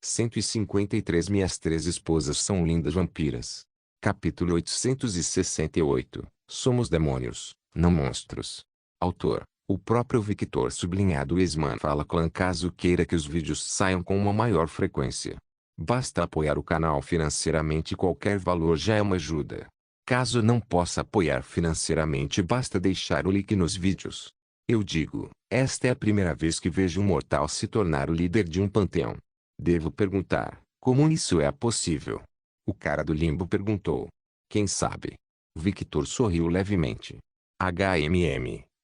153 Minhas três esposas são lindas vampiras. Capítulo 868. Somos demônios, não monstros. Autor: o próprio Victor sublinhado Eisman fala clã. Caso queira que os vídeos saiam com uma maior frequência, basta apoiar o canal financeiramente, qualquer valor já é uma ajuda. Caso não possa apoiar financeiramente, basta deixar o like nos vídeos. Eu digo, esta é a primeira vez que vejo um mortal se tornar o líder de um panteão. Devo perguntar, como isso é possível? O cara do limbo perguntou. Quem sabe? Victor sorriu levemente.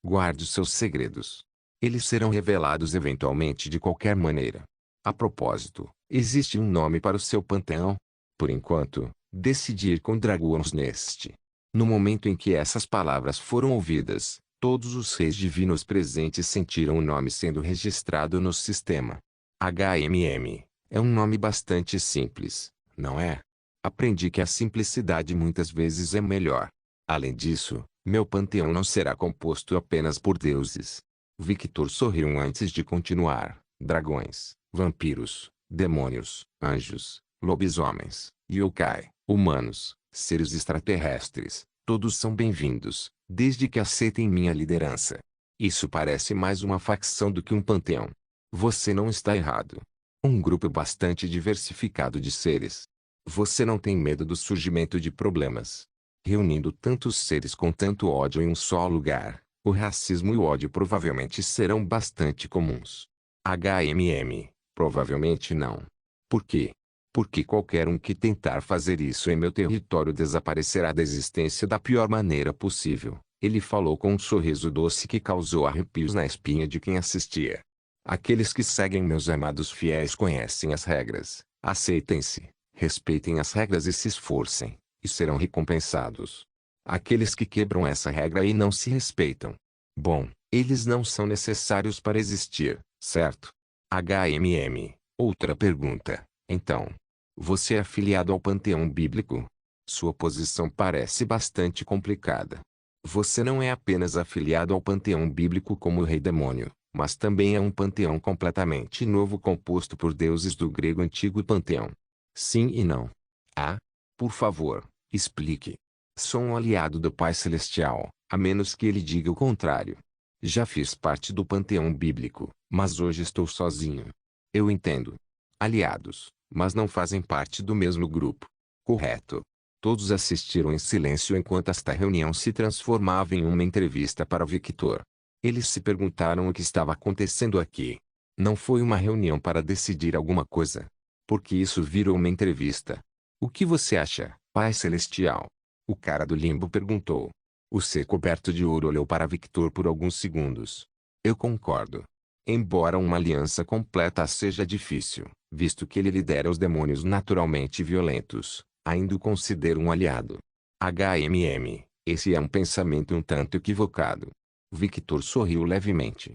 Guarde seus segredos. Eles serão revelados eventualmente de qualquer maneira. A propósito, existe um nome para o seu panteão? Por enquanto, decidi ir com Dragon's Nest. No momento em que essas palavras foram ouvidas, todos os reis divinos presentes sentiram o nome sendo registrado no sistema. É um nome bastante simples, não é? Aprendi que a simplicidade muitas vezes é melhor. Além disso, meu panteão não será composto apenas por deuses. Victor sorriu antes de continuar. Dragões, vampiros, demônios, anjos, lobisomens, yokai, humanos, seres extraterrestres, todos são bem-vindos, desde que aceitem minha liderança. Isso parece mais uma facção do que um panteão. Você não está errado. Um grupo bastante diversificado de seres. Você não tem medo do surgimento de problemas. Reunindo tantos seres com tanto ódio em um só lugar, o racismo e o ódio provavelmente serão bastante comuns. Provavelmente não. Por quê? Porque qualquer um que tentar fazer isso em meu território desaparecerá da existência da pior maneira possível. Ele falou com um sorriso doce que causou arrepios na espinha de quem assistia. Aqueles que seguem meus amados fiéis conhecem as regras. Aceitem-se, respeitem as regras e se esforcem, e serão recompensados. Aqueles que quebram essa regra e não se respeitam, bom, eles não são necessários para existir, certo? Outra pergunta, então. Você é afiliado ao panteão bíblico? Sua posição parece bastante complicada. Você não é apenas afiliado ao panteão bíblico como o rei demônio, mas também é um panteão completamente novo composto por deuses do grego antigo panteão. Sim e não. Por favor, explique. Sou um aliado do Pai Celestial, a menos que ele diga o contrário. Já fiz parte do panteão bíblico, mas hoje estou sozinho. Eu entendo. Aliados, mas não fazem parte do mesmo grupo. Correto. Todos assistiram em silêncio enquanto esta reunião se transformava em uma entrevista para Victor. Eles se perguntaram o que estava acontecendo aqui. Não foi uma reunião para decidir alguma coisa. Porque isso virou uma entrevista. O que você acha, Pai Celestial? O cara do limbo perguntou. O ser coberto de ouro olhou para Victor por alguns segundos. Eu concordo. Embora uma aliança completa seja difícil, visto que ele lidera os demônios naturalmente violentos, ainda o considero um aliado. Esse é um pensamento um tanto equivocado. Victor sorriu levemente.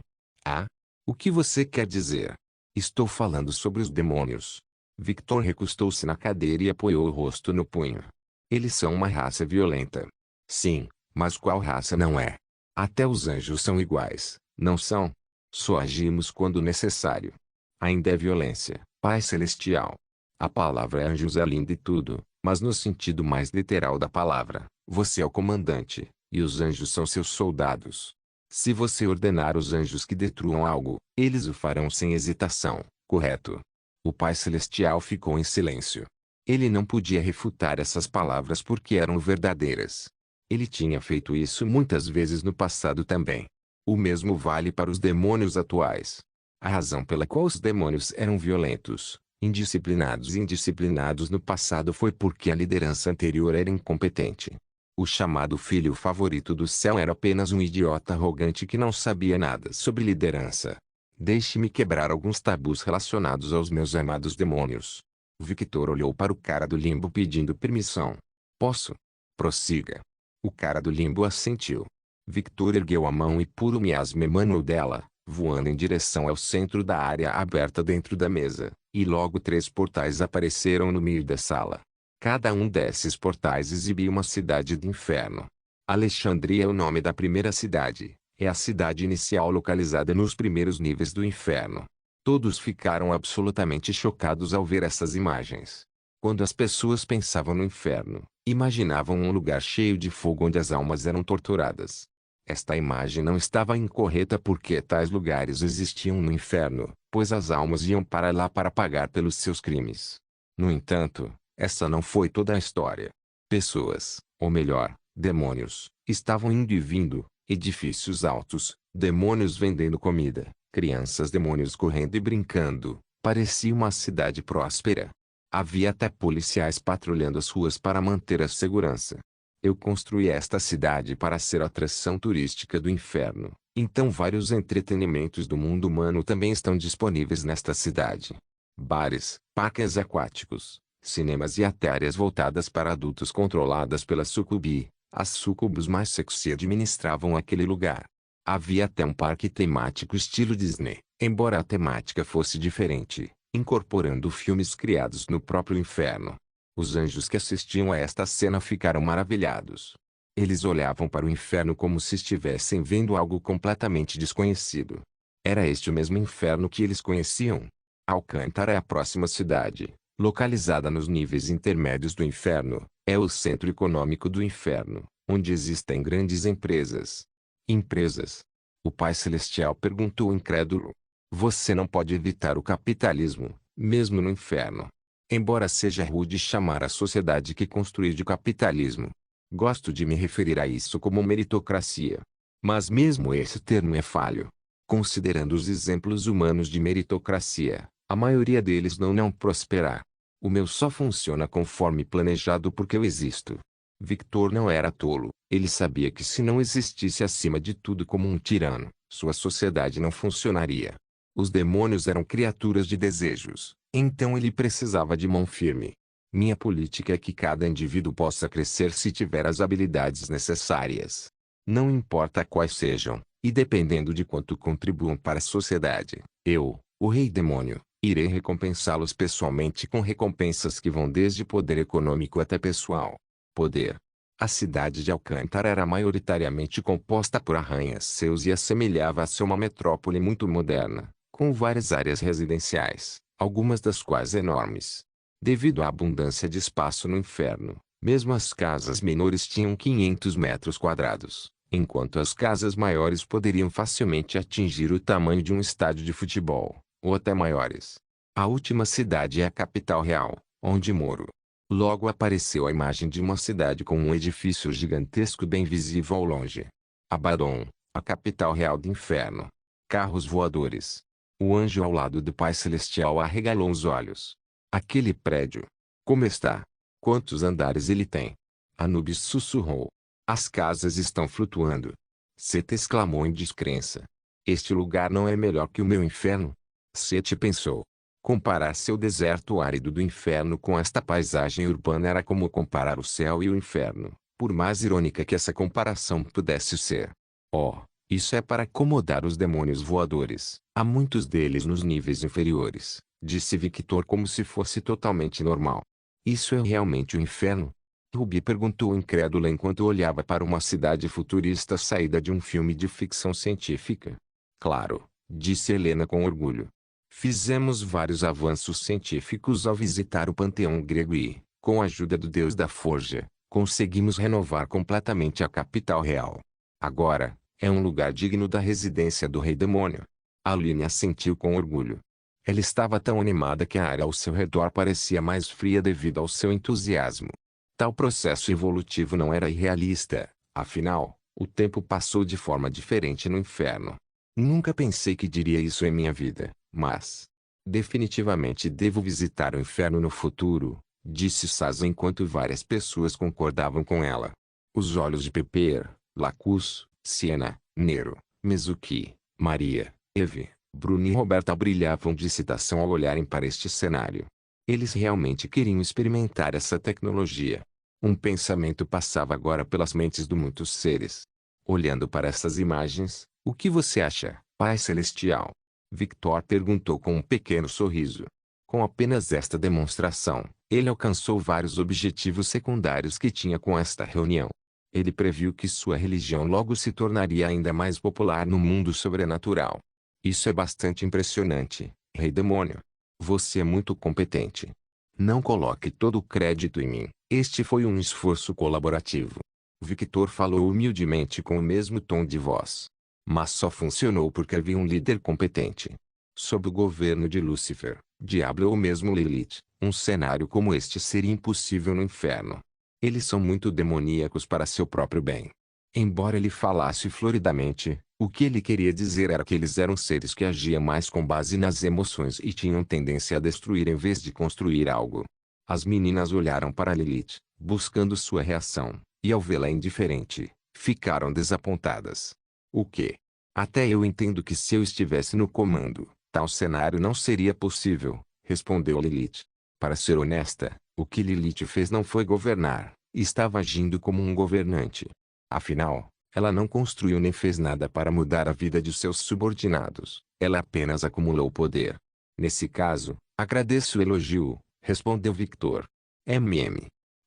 O que você quer dizer? Estou falando sobre os demônios. Victor recostou-se na cadeira e apoiou o rosto no punho. Eles são uma raça violenta. Sim, mas qual raça não é? Até os anjos são iguais, não são? Só agimos quando necessário. Ainda é violência, Pai Celestial. A palavra anjos é linda e tudo, mas no sentido mais literal da palavra, você é o comandante, e os anjos são seus soldados. Se você ordenar os anjos que destruam algo, eles o farão sem hesitação, correto? O Pai Celestial ficou em silêncio. Ele não podia refutar essas palavras porque eram verdadeiras. Ele tinha feito isso muitas vezes no passado também. O mesmo vale para os demônios atuais. A razão pela qual os demônios eram violentos, indisciplinados e indisciplinados no passado foi porque a liderança anterior era incompetente. O chamado filho favorito do céu era apenas um idiota arrogante que não sabia nada sobre liderança. Deixe-me quebrar alguns tabus relacionados aos meus amados demônios. Victor olhou para o cara do limbo pedindo permissão. Posso? Prossiga. O cara do limbo assentiu. Victor ergueu a mão e puro miasma emanou dela, voando em direção ao centro da área aberta dentro da mesa, e logo 3 portais apareceram no meio da sala. Cada um desses portais exibia uma cidade do inferno. Alexandria é o nome da primeira cidade, é a cidade inicial localizada nos primeiros níveis do inferno. Todos ficaram absolutamente chocados ao ver essas imagens. Quando as pessoas pensavam no inferno, imaginavam um lugar cheio de fogo onde as almas eram torturadas. Esta imagem não estava incorreta porque tais lugares existiam no inferno, pois as almas iam para lá para pagar pelos seus crimes. No entanto, essa não foi toda a história. Pessoas, ou melhor, demônios, estavam indo e vindo, edifícios altos, demônios vendendo comida, crianças demônios correndo e brincando. Parecia uma cidade próspera. Havia até policiais patrulhando as ruas para manter a segurança. Eu construí esta cidade para ser a atração turística do inferno, então vários entretenimentos do mundo humano também estão disponíveis nesta cidade. Bares, parques aquáticos, cinemas e até áreas voltadas para adultos controladas pela sucubi. As sucubus mais sexy administravam aquele lugar. Havia até um parque temático estilo Disney, embora a temática fosse diferente, incorporando filmes criados no próprio inferno. Os anjos que assistiam a esta cena ficaram maravilhados. Eles olhavam para o inferno como se estivessem vendo algo completamente desconhecido. Era este o mesmo inferno que eles conheciam? Alcântara é a próxima cidade, localizada nos níveis intermédios do inferno, é o centro econômico do inferno, onde existem grandes empresas. Empresas? O Pai Celestial perguntou incrédulo. Você não pode evitar o capitalismo, mesmo no inferno. Embora seja rude chamar a sociedade que construiu de capitalismo. Gosto de me referir a isso como meritocracia. Mas mesmo esse termo é falho. Considerando os exemplos humanos de meritocracia, a maioria deles não prosperará. O meu só funciona conforme planejado porque eu existo. Victor não era tolo, ele sabia que se não existisse acima de tudo como um tirano, sua sociedade não funcionaria. Os demônios eram criaturas de desejos, então ele precisava de mão firme. Minha política é que cada indivíduo possa crescer se tiver as habilidades necessárias. Não importa quais sejam, e dependendo de quanto contribuam para a sociedade, eu, o Rei Demônio, irei recompensá-los pessoalmente com recompensas que vão desde poder econômico até pessoal. Poder. A cidade de Alcântara era maioritariamente composta por arranha-céus e assemelhava a ser uma metrópole muito moderna, com várias áreas residenciais, algumas das quais enormes. Devido à abundância de espaço no inferno, mesmo as casas menores tinham 500 metros quadrados, enquanto as casas maiores poderiam facilmente atingir o tamanho de um estádio de futebol, ou até maiores. A última cidade é a capital real, onde moro. Logo apareceu a imagem de uma cidade com um edifício gigantesco bem visível ao longe. Abaddon, a capital real do inferno. Carros voadores. O anjo ao lado do Pai Celestial arregalou os olhos. Aquele prédio. Como está? Quantos andares ele tem? Anubis sussurrou. As casas estão flutuando. Sete exclamou em descrença. Este lugar não é melhor que o meu inferno? Sete pensou. Comparar seu deserto árido do inferno com esta paisagem urbana era como comparar o céu e o inferno, por mais irônica que essa comparação pudesse ser. Oh, isso é para acomodar os demônios voadores. Há muitos deles nos níveis inferiores, disse Victor como se fosse totalmente normal. Isso é realmente o inferno? Ruby perguntou incrédula enquanto olhava para uma cidade futurista saída de um filme de ficção científica. Claro, disse Helena com orgulho. Fizemos vários avanços científicos ao visitar o panteão grego e, com a ajuda do deus da forja, conseguimos renovar completamente a capital real. Agora, é um lugar digno da residência do Rei Demônio. Aline assentiu com orgulho. Ela estava tão animada que a área ao seu redor parecia mais fria devido ao seu entusiasmo. Tal processo evolutivo não era irrealista, afinal, o tempo passou de forma diferente no inferno. Nunca pensei que diria isso em minha vida, mas definitivamente devo visitar o inferno no futuro, disse Sasa enquanto várias pessoas concordavam com ela. Os olhos de Pepper, Lacus, Siena, Nero, Mizuki, Maria, Eve, Bruno e Roberta brilhavam de excitação ao olharem para este cenário. Eles realmente queriam experimentar essa tecnologia. Um pensamento passava agora pelas mentes de muitos seres. Olhando para essas imagens, o que você acha, Pai Celestial? Victor perguntou com um pequeno sorriso. Com apenas esta demonstração, ele alcançou vários objetivos secundários que tinha com esta reunião. Ele previu que sua religião logo se tornaria ainda mais popular no mundo sobrenatural. Isso é bastante impressionante, Rei demônio. Você é muito competente. Não coloque todo o crédito em mim. Este foi um esforço colaborativo. Victor falou humildemente com o mesmo tom de voz. Mas só funcionou porque havia um líder competente. Sob o governo de Lúcifer, Diablo ou mesmo Lilith, um cenário como este seria impossível no inferno. Eles são muito demoníacos para seu próprio bem. Embora ele falasse floridamente, o que ele queria dizer era que eles eram seres que agiam mais com base nas emoções e tinham tendência a destruir em vez de construir algo. As meninas olharam para Lilith, buscando sua reação, e ao vê-la indiferente, ficaram desapontadas. O quê? Até eu entendo que se eu estivesse no comando, tal cenário não seria possível, respondeu Lilith. Para ser honesta, o que Lilith fez não foi governar, estava agindo como um governante. Afinal, ela não construiu nem fez nada para mudar a vida de seus subordinados, ela apenas acumulou poder. Nesse caso, agradeço o elogio, respondeu Victor.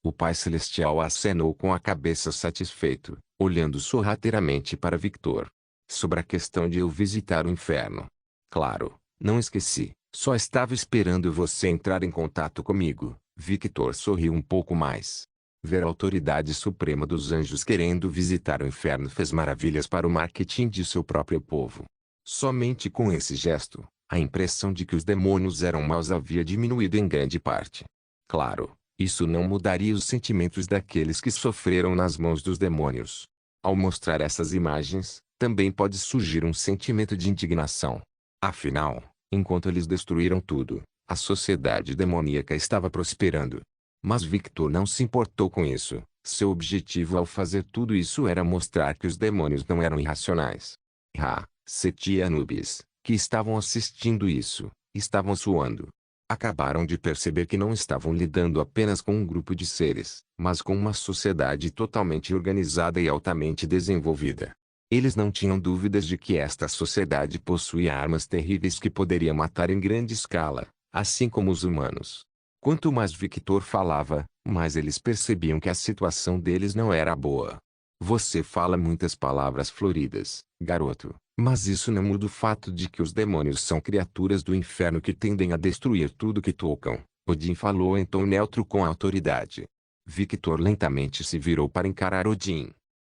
O Pai Celestial acenou com a cabeça satisfeito, olhando sorrateiramente para Victor. Sobre a questão de eu visitar o inferno. Claro, não esqueci, só estava esperando você entrar em contato comigo. Victor sorriu um pouco mais. Ver a autoridade suprema dos anjos querendo visitar o inferno fez maravilhas para o marketing de seu próprio povo. Somente com esse gesto, a impressão de que os demônios eram maus havia diminuído em grande parte. Claro, isso não mudaria os sentimentos daqueles que sofreram nas mãos dos demônios. Ao mostrar essas imagens, também pode surgir um sentimento de indignação. Afinal, enquanto eles destruíram tudo, a sociedade demoníaca estava prosperando. Mas Victor não se importou com isso. Seu objetivo ao fazer tudo isso era mostrar que os demônios não eram irracionais. Seti e Anubis, que estavam assistindo isso, estavam suando. Acabaram de perceber que não estavam lidando apenas com um grupo de seres, mas com uma sociedade totalmente organizada e altamente desenvolvida. Eles não tinham dúvidas de que esta sociedade possuía armas terríveis que poderia matar em grande escala, assim como os humanos. Quanto mais Victor falava, mais eles percebiam que a situação deles não era boa. Você fala muitas palavras floridas, garoto, mas isso não muda o fato de que os demônios são criaturas do inferno que tendem a destruir tudo que tocam. Odin falou em tom neutro com autoridade. Victor lentamente se virou para encarar Odin.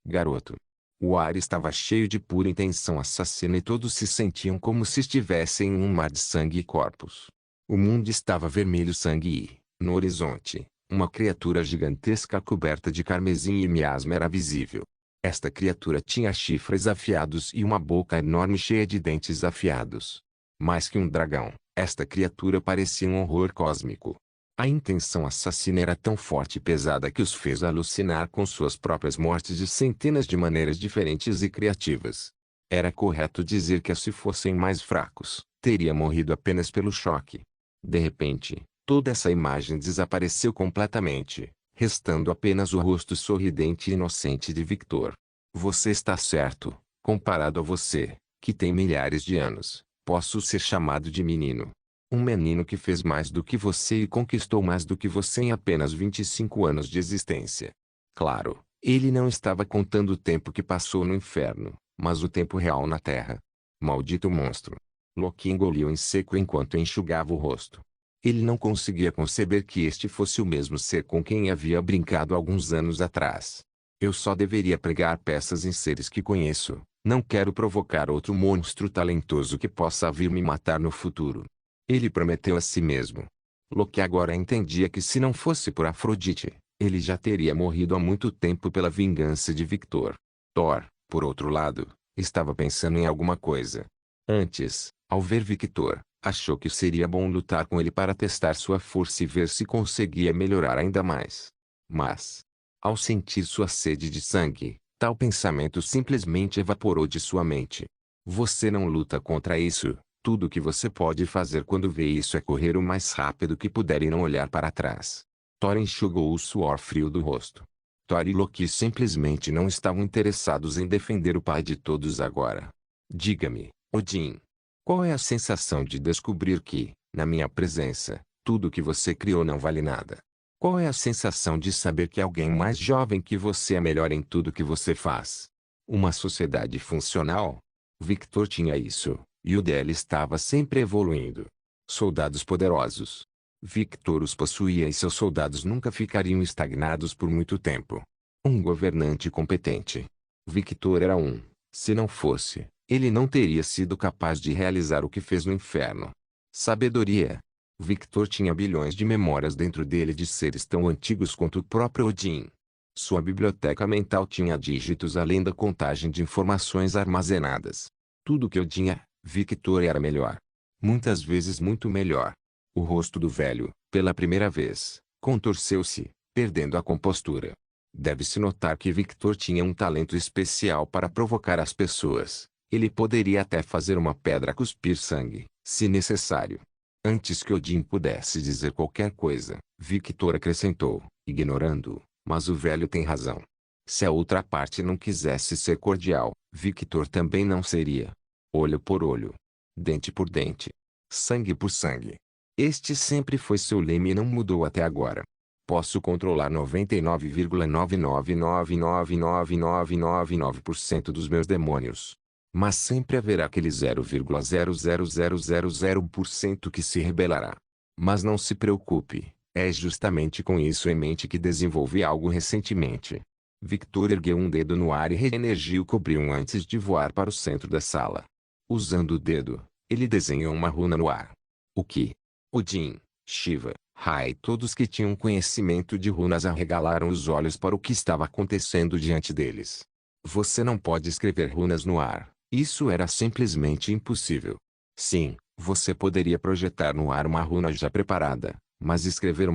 Garoto. O ar estava cheio de pura intenção assassina e todos se sentiam como se estivessem em um mar de sangue e corpos. O mundo estava vermelho sangue e, no horizonte, uma criatura gigantesca coberta de carmesim e miasma era visível. Esta criatura tinha chifres afiados e uma boca enorme cheia de dentes afiados. Mais que um dragão, esta criatura parecia um horror cósmico. A intenção assassina era tão forte e pesada que os fez alucinar com suas próprias mortes de centenas de maneiras diferentes e criativas. Era correto dizer que se fossem mais fracos, teria morrido apenas pelo choque. De repente, toda essa imagem desapareceu completamente, restando apenas o rosto sorridente e inocente de Victor. Você está certo, comparado a você, que tem milhares de anos, posso ser chamado de menino. Um menino que fez mais do que você e conquistou mais do que você em apenas 25 anos de existência. Claro, ele não estava contando o tempo que passou no inferno, mas o tempo real na Terra. Maldito monstro. Loki engoliu em seco enquanto enxugava o rosto. Ele não conseguia conceber que este fosse o mesmo ser com quem havia brincado alguns anos atrás. Eu só deveria pregar peças em seres que conheço. Não quero provocar outro monstro talentoso que possa vir me matar no futuro. Ele prometeu a si mesmo. Loki agora entendia que se não fosse por Afrodite, ele já teria morrido há muito tempo pela vingança de Victor. Thor, por outro lado, estava pensando em alguma coisa. Antes, ao ver Victor, achou que seria bom lutar com ele para testar sua força e ver se conseguia melhorar ainda mais. Mas, ao sentir sua sede de sangue, tal pensamento simplesmente evaporou de sua mente. Você não luta contra isso. Tudo o que você pode fazer quando vê isso é correr o mais rápido que puder e não olhar para trás. Thor enxugou o suor frio do rosto. Thor e Loki simplesmente não estavam interessados em defender o pai de todos agora. Diga-me, Odin. Qual é a sensação de descobrir que, na minha presença, tudo que você criou não vale nada? Qual é a sensação de saber que alguém mais jovem que você é melhor em tudo que você faz? Uma sociedade funcional? Victor tinha isso, e o dela estava sempre evoluindo. Soldados poderosos. Victor os possuía e seus soldados nunca ficariam estagnados por muito tempo. Um governante competente. Victor era um. Se não fosse, ele não teria sido capaz de realizar o que fez no inferno. Sabedoria. Victor tinha bilhões de memórias dentro dele de seres tão antigos quanto o próprio Odin. Sua biblioteca mental tinha dígitos além da contagem de informações armazenadas. Tudo que Odin tinha, Victor era melhor. Muitas vezes muito melhor. O rosto do velho, pela primeira vez, contorceu-se, perdendo a compostura. Deve-se notar que Victor tinha um talento especial para provocar as pessoas. Ele poderia até fazer uma pedra cuspir sangue, se necessário. Antes que Odin pudesse dizer qualquer coisa, Victor acrescentou, ignorando-o, mas o velho tem razão. Se a outra parte não quisesse ser cordial, Victor também não seria. Olho por olho. Dente por dente. Sangue por sangue. Este sempre foi seu lema e não mudou até agora. Posso controlar 99,999999999% dos meus demônios. Mas sempre haverá aquele 0,0000001% que se rebelará. Mas não se preocupe, é justamente com isso em mente que desenvolvi algo recentemente. Victor ergueu um dedo no ar e re-energio cobriu-o antes de voar para o centro da sala. Usando o dedo, ele desenhou uma runa no ar. O que? Odin, Shiva, Ra e todos que tinham conhecimento de runas arregalaram os olhos para o que estava acontecendo diante deles. Você não pode escrever runas no ar, isso era simplesmente impossível. Sim, você poderia projetar no ar uma runa já preparada, mas escrever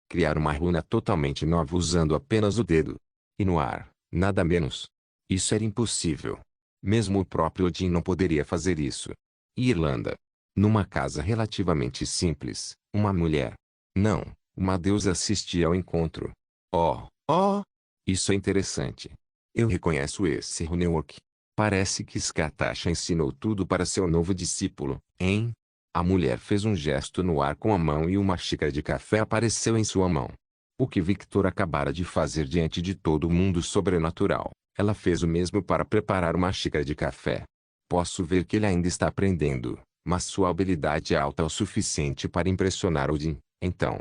criar uma runa totalmente nova usando apenas o dedo. E no ar, nada menos. Isso era impossível. Mesmo o próprio Odin não poderia fazer isso. Irlanda. Numa casa relativamente simples, uma mulher. Não, uma deusa assistia ao encontro. Oh, oh! Isso é interessante. Eu reconheço esse runework. Parece que Skatasha ensinou tudo para seu novo discípulo, hein? A mulher fez um gesto no ar com a mão e uma xícara de café apareceu em sua mão. O que Victor acabara de fazer diante de todo o mundo sobrenatural, ela fez o mesmo para preparar uma xícara de café. Posso ver que ele ainda está aprendendo, mas sua habilidade é alta o suficiente para impressionar Odin, então.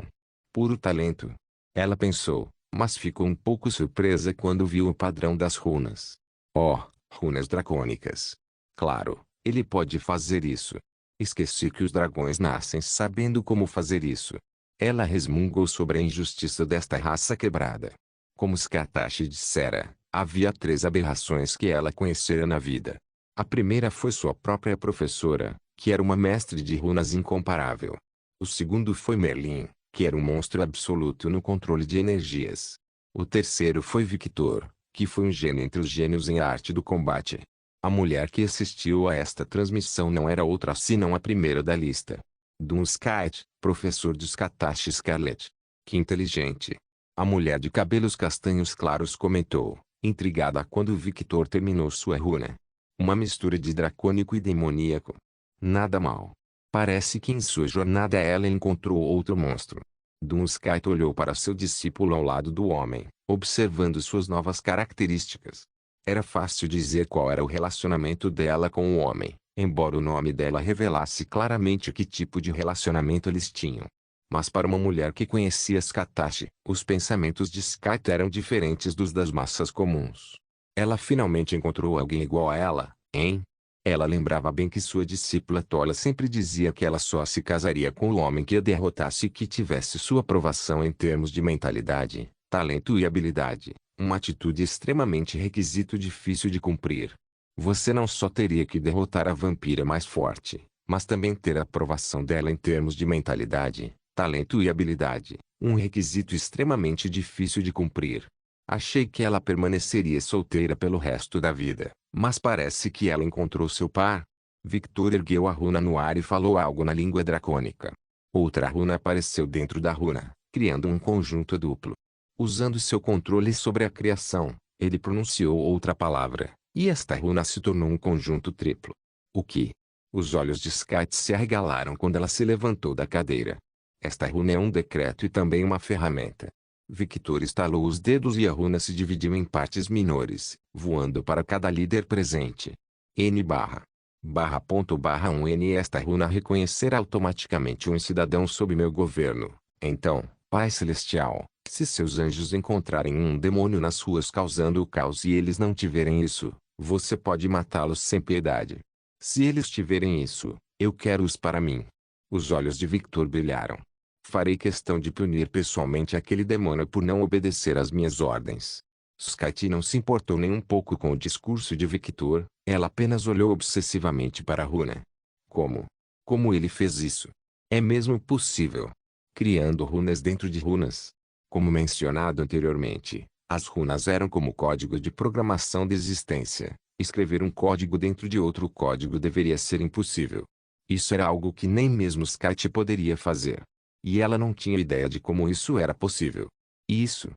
Puro talento. Ela pensou, mas ficou um pouco surpresa quando viu o padrão das runas. Oh, runas dracônicas. Claro, ele pode fazer isso. Esqueci que os dragões nascem sabendo como fazer isso. Ela resmungou sobre a injustiça desta raça quebrada. Como Skatashi dissera, havia 3 aberrações que ela conhecera na vida. A primeira foi sua própria professora, que era uma mestre de runas incomparável. O segundo foi Merlin, que era um monstro absoluto no controle de energias. O terceiro foi Victor, que foi um gênio entre os gênios em arte do combate. A mulher que assistiu a esta transmissão não era outra senão a primeira da lista. Dunskite, professor de Skatashi Scarlet. Que inteligente. A mulher de cabelos castanhos claros comentou, intrigada quando Victor terminou sua runa. Uma mistura de dracônico e demoníaco. Nada mal. Parece que em sua jornada ela encontrou outro monstro. Dunskite olhou para seu discípulo ao lado do homem, observando suas novas características. Era fácil dizer qual era o relacionamento dela com o homem, embora o nome dela revelasse claramente que tipo de relacionamento eles tinham. Mas para uma mulher que conhecia Skatashi, os pensamentos de Skite eram diferentes dos das massas comuns. Ela finalmente encontrou alguém igual a ela, hein? Ela lembrava bem que sua discípula tola sempre dizia que ela só se casaria com o homem que a derrotasse e que tivesse sua aprovação em termos de mentalidade, talento e habilidade, uma atitude extremamente requisito difícil de cumprir. Você não só teria que derrotar a vampira mais forte, mas também ter a aprovação dela em termos de mentalidade, talento e habilidade, um requisito extremamente difícil de cumprir. Achei que ela permaneceria solteira pelo resto da vida, mas parece que ela encontrou seu par. Victor ergueu a runa no ar e falou algo na língua dracônica. Outra runa apareceu dentro da runa, criando um conjunto duplo. Usando seu controle sobre a criação, ele pronunciou outra palavra, e esta runa se tornou um conjunto triplo. O que? Os olhos de Skite se arregalaram quando ela se levantou da cadeira. Esta runa é um decreto e também uma ferramenta. Victor estalou os dedos e a runa se dividiu em partes menores, voando para cada líder presente. N/. /.1 Esta runa reconhecerá automaticamente um cidadão sob meu governo. Então, Pai Celestial, se seus anjos encontrarem um demônio nas ruas causando o caos e eles não tiverem isso, você pode matá-los sem piedade. Se eles tiverem isso, eu quero-os para mim. Os olhos de Victor brilharam. Farei questão de punir pessoalmente aquele demônio por não obedecer às minhas ordens. Skyty não se importou nem um pouco com o discurso de Victor, ela apenas olhou obsessivamente para a runa. Como? Como ele fez isso? É mesmo possível? Criando runas dentro de runas. Como mencionado anteriormente, as runas eram como código de programação de existência. Escrever um código dentro de outro código deveria ser impossível. Isso era algo que nem mesmo Skyty poderia fazer. E ela não tinha ideia de como isso era possível. Isso.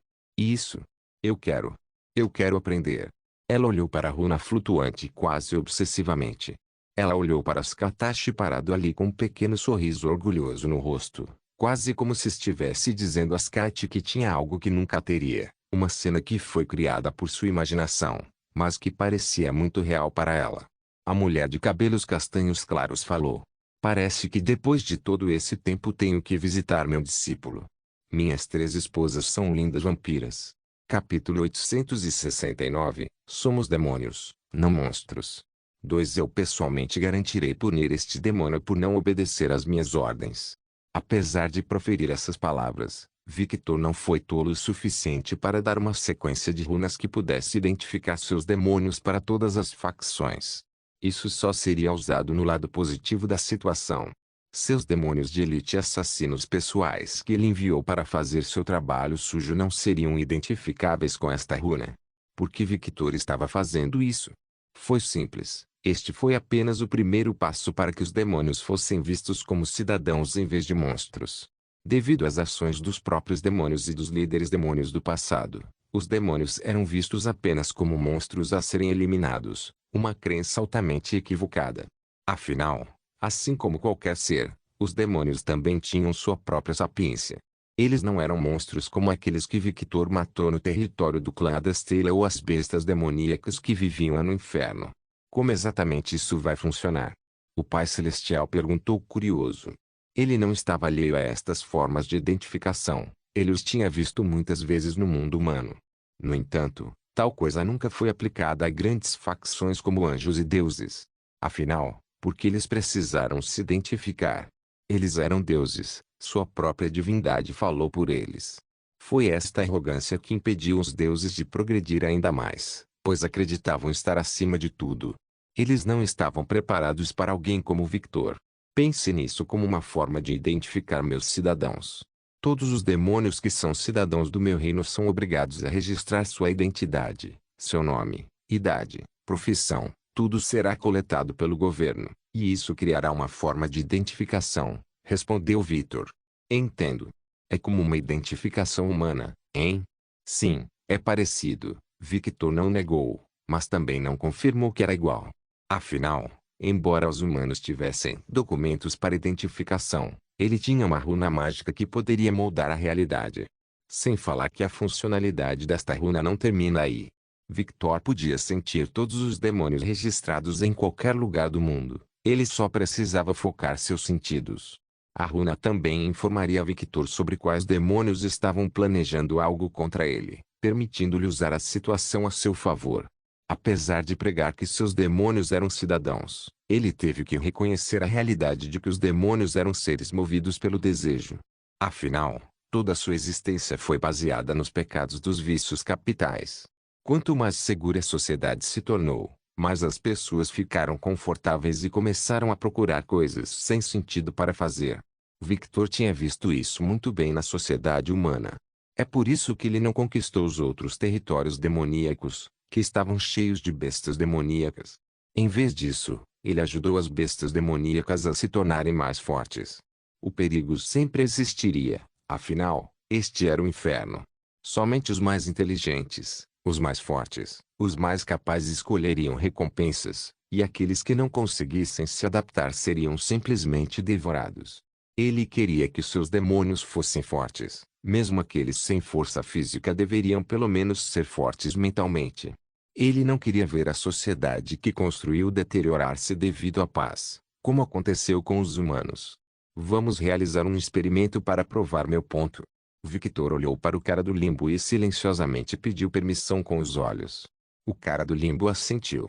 Eu quero aprender. Ela olhou para a runa flutuante quase obsessivamente. Ela olhou para Skatashi parado ali com um pequeno sorriso orgulhoso no rosto, quase como se estivesse dizendo a Skyty que tinha algo que nunca teria, uma cena que foi criada por sua imaginação, mas que parecia muito real para ela. A mulher de cabelos castanhos claros falou. Parece que depois de todo esse tempo tenho que visitar meu discípulo. Minhas 3 esposas são lindas vampiras. Capítulo 869 Somos demônios, não monstros. 2 Eu pessoalmente garantirei punir este demônio por não obedecer às minhas ordens. Apesar de proferir essas palavras, Victor não foi tolo o suficiente para dar uma sequência de runas que pudesse identificar seus demônios para todas as facções. Isso só seria usado no lado positivo da situação. Seus demônios de elite e assassinos pessoais que ele enviou para fazer seu trabalho sujo não seriam identificáveis com esta runa. Por que Victor estava fazendo isso? Foi simples. Este foi apenas o primeiro passo para que os demônios fossem vistos como cidadãos em vez de monstros. Devido às ações dos próprios demônios e dos líderes demônios do passado, os demônios eram vistos apenas como monstros a serem eliminados, uma crença altamente equivocada. Afinal, assim como qualquer ser, os demônios também tinham sua própria sapiência. Eles não eram monstros como aqueles que Victor matou no território do clã Adastela ou as bestas demoníacas que viviam no inferno. Como exatamente isso vai funcionar? O Pai Celestial perguntou curioso. Ele não estava alheio a estas formas de identificação, ele os tinha visto muitas vezes no mundo humano. No entanto, tal coisa nunca foi aplicada a grandes facções como anjos e deuses. Afinal, porque eles precisaram se identificar. Eles eram deuses, sua própria divindade falou por eles. Foi esta arrogância que impediu os deuses de progredir ainda mais, pois acreditavam estar acima de tudo. Eles não estavam preparados para alguém como Victor. Pense nisso como uma forma de identificar meus cidadãos. Todos os demônios que são cidadãos do meu reino são obrigados a registrar sua identidade, seu nome, idade, profissão. Tudo será coletado pelo governo, e isso criará uma forma de identificação, respondeu Victor. Entendo. É como uma identificação humana, hein? Sim, é parecido, Victor não negou, mas também não confirmou que era igual. Afinal, embora os humanos tivessem documentos para identificação, ele tinha uma runa mágica que poderia moldar a realidade. Sem falar que a funcionalidade desta runa não termina aí. Victor podia sentir todos os demônios registrados em qualquer lugar do mundo. Ele só precisava focar seus sentidos. A runa também informaria a Victor sobre quais demônios estavam planejando algo contra ele, permitindo-lhe usar a situação a seu favor. Apesar de pregar que seus demônios eram cidadãos, ele teve que reconhecer a realidade de que os demônios eram seres movidos pelo desejo. Afinal, toda sua existência foi baseada nos pecados dos vícios capitais. Quanto mais segura a sociedade se tornou, mais as pessoas ficaram confortáveis e começaram a procurar coisas sem sentido para fazer. Victor tinha visto isso muito bem na sociedade humana. É por isso que ele não conquistou os outros territórios demoníacos, que estavam cheios de bestas demoníacas. Em vez disso, ele ajudou as bestas demoníacas a se tornarem mais fortes. O perigo sempre existiria, afinal, este era o inferno. Somente os mais inteligentes, os mais fortes, os mais capazes escolheriam recompensas, e aqueles que não conseguissem se adaptar seriam simplesmente devorados. Ele queria que seus demônios fossem fortes, mesmo aqueles sem força física deveriam pelo menos ser fortes mentalmente. Ele não queria ver a sociedade que construiu deteriorar-se devido à paz, como aconteceu com os humanos. Vamos realizar um experimento para provar meu ponto. Victor olhou para o cara do limbo e silenciosamente pediu permissão com os olhos. O cara do limbo assentiu.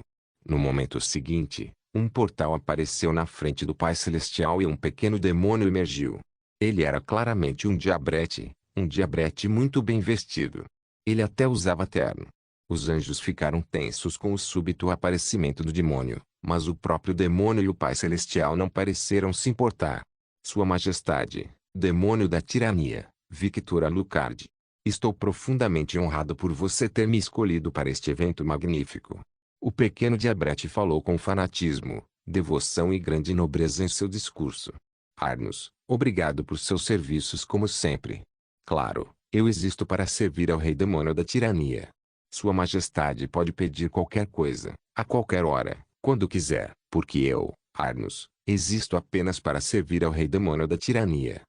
No momento seguinte, um portal apareceu na frente do Pai Celestial e um pequeno demônio emergiu. Ele era claramente um diabrete muito bem vestido. Ele até usava terno. Os anjos ficaram tensos com o súbito aparecimento do demônio, mas o próprio demônio e o Pai Celestial não pareceram se importar. Sua Majestade, demônio da tirania, Victor Alucard. Estou profundamente honrado por você ter me escolhido para este evento magnífico. O pequeno diabrete falou com fanatismo, devoção e grande nobreza em seu discurso. Arnos, obrigado por seus serviços como sempre. Claro, eu existo para servir ao rei demônio da tirania. Sua Majestade pode pedir qualquer coisa, a qualquer hora, quando quiser, porque eu, Arnos, existo apenas para servir ao rei demônio da tirania.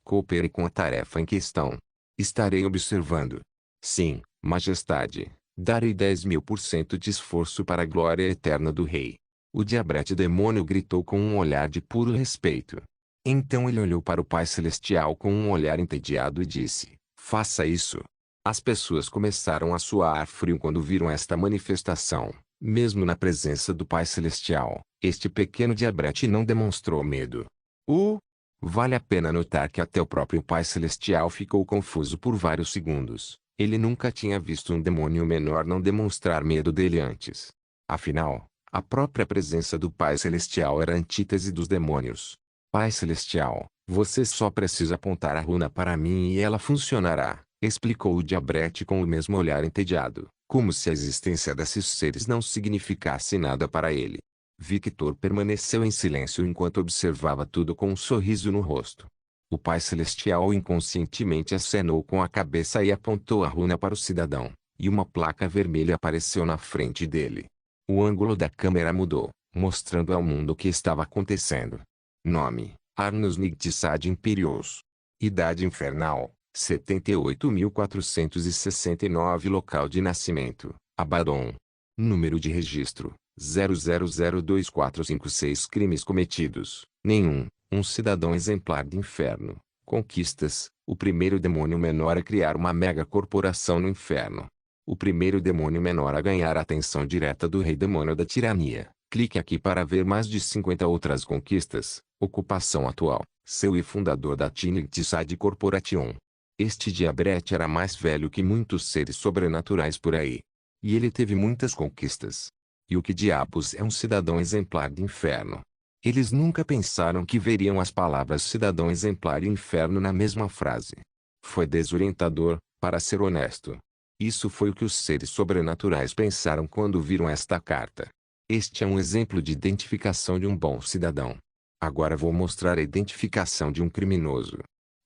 Coopere com a tarefa em questão. Estarei observando. Sim, Majestade, darei 10.000% de esforço para a glória eterna do rei. O diabrete demônio gritou com um olhar de puro respeito. Então ele olhou para o Pai Celestial com um olhar entediado e disse, faça isso. As pessoas começaram a suar frio quando viram esta manifestação. Mesmo na presença do Pai Celestial, este pequeno diabrete não demonstrou medo. Vale a pena notar que até o próprio Pai Celestial ficou confuso por vários segundos. Ele nunca tinha visto um demônio menor não demonstrar medo dele antes. Afinal, a própria presença do Pai Celestial era a antítese dos demônios. Pai Celestial, você só precisa apontar a runa para mim e ela funcionará, explicou o diabrete com o mesmo olhar entediado, como se a existência desses seres não significasse nada para ele. Victor permaneceu em silêncio enquanto observava tudo com um sorriso no rosto. O Pai Celestial inconscientemente acenou com a cabeça e apontou a runa para o cidadão, e uma placa vermelha apareceu na frente dele. O ângulo da câmera mudou, mostrando ao mundo o que estava acontecendo. Nome, Arnos Nightsad Imperios. Idade infernal, 78.469. Local de nascimento, Abaddon. Número de registro, 00024556. Crimes cometidos, nenhum. Um cidadão exemplar do inferno. Conquistas, o primeiro demônio menor a criar uma mega corporação no inferno. O primeiro demônio menor a ganhar a atenção direta do rei demônio da tirania. Clique aqui para ver mais de 50 outras conquistas. Ocupação atual, CEO e fundador da Trinity Corporation. Este diabrete era mais velho que muitos seres sobrenaturais por aí. E ele teve muitas conquistas. E o que diabos é um cidadão exemplar do inferno? Eles nunca pensaram que veriam as palavras cidadão exemplar e inferno na mesma frase. Foi desorientador, para ser honesto. Isso foi o que os seres sobrenaturais pensaram quando viram esta carta. Este é um exemplo de identificação de um bom cidadão. Agora vou mostrar a identificação de um criminoso.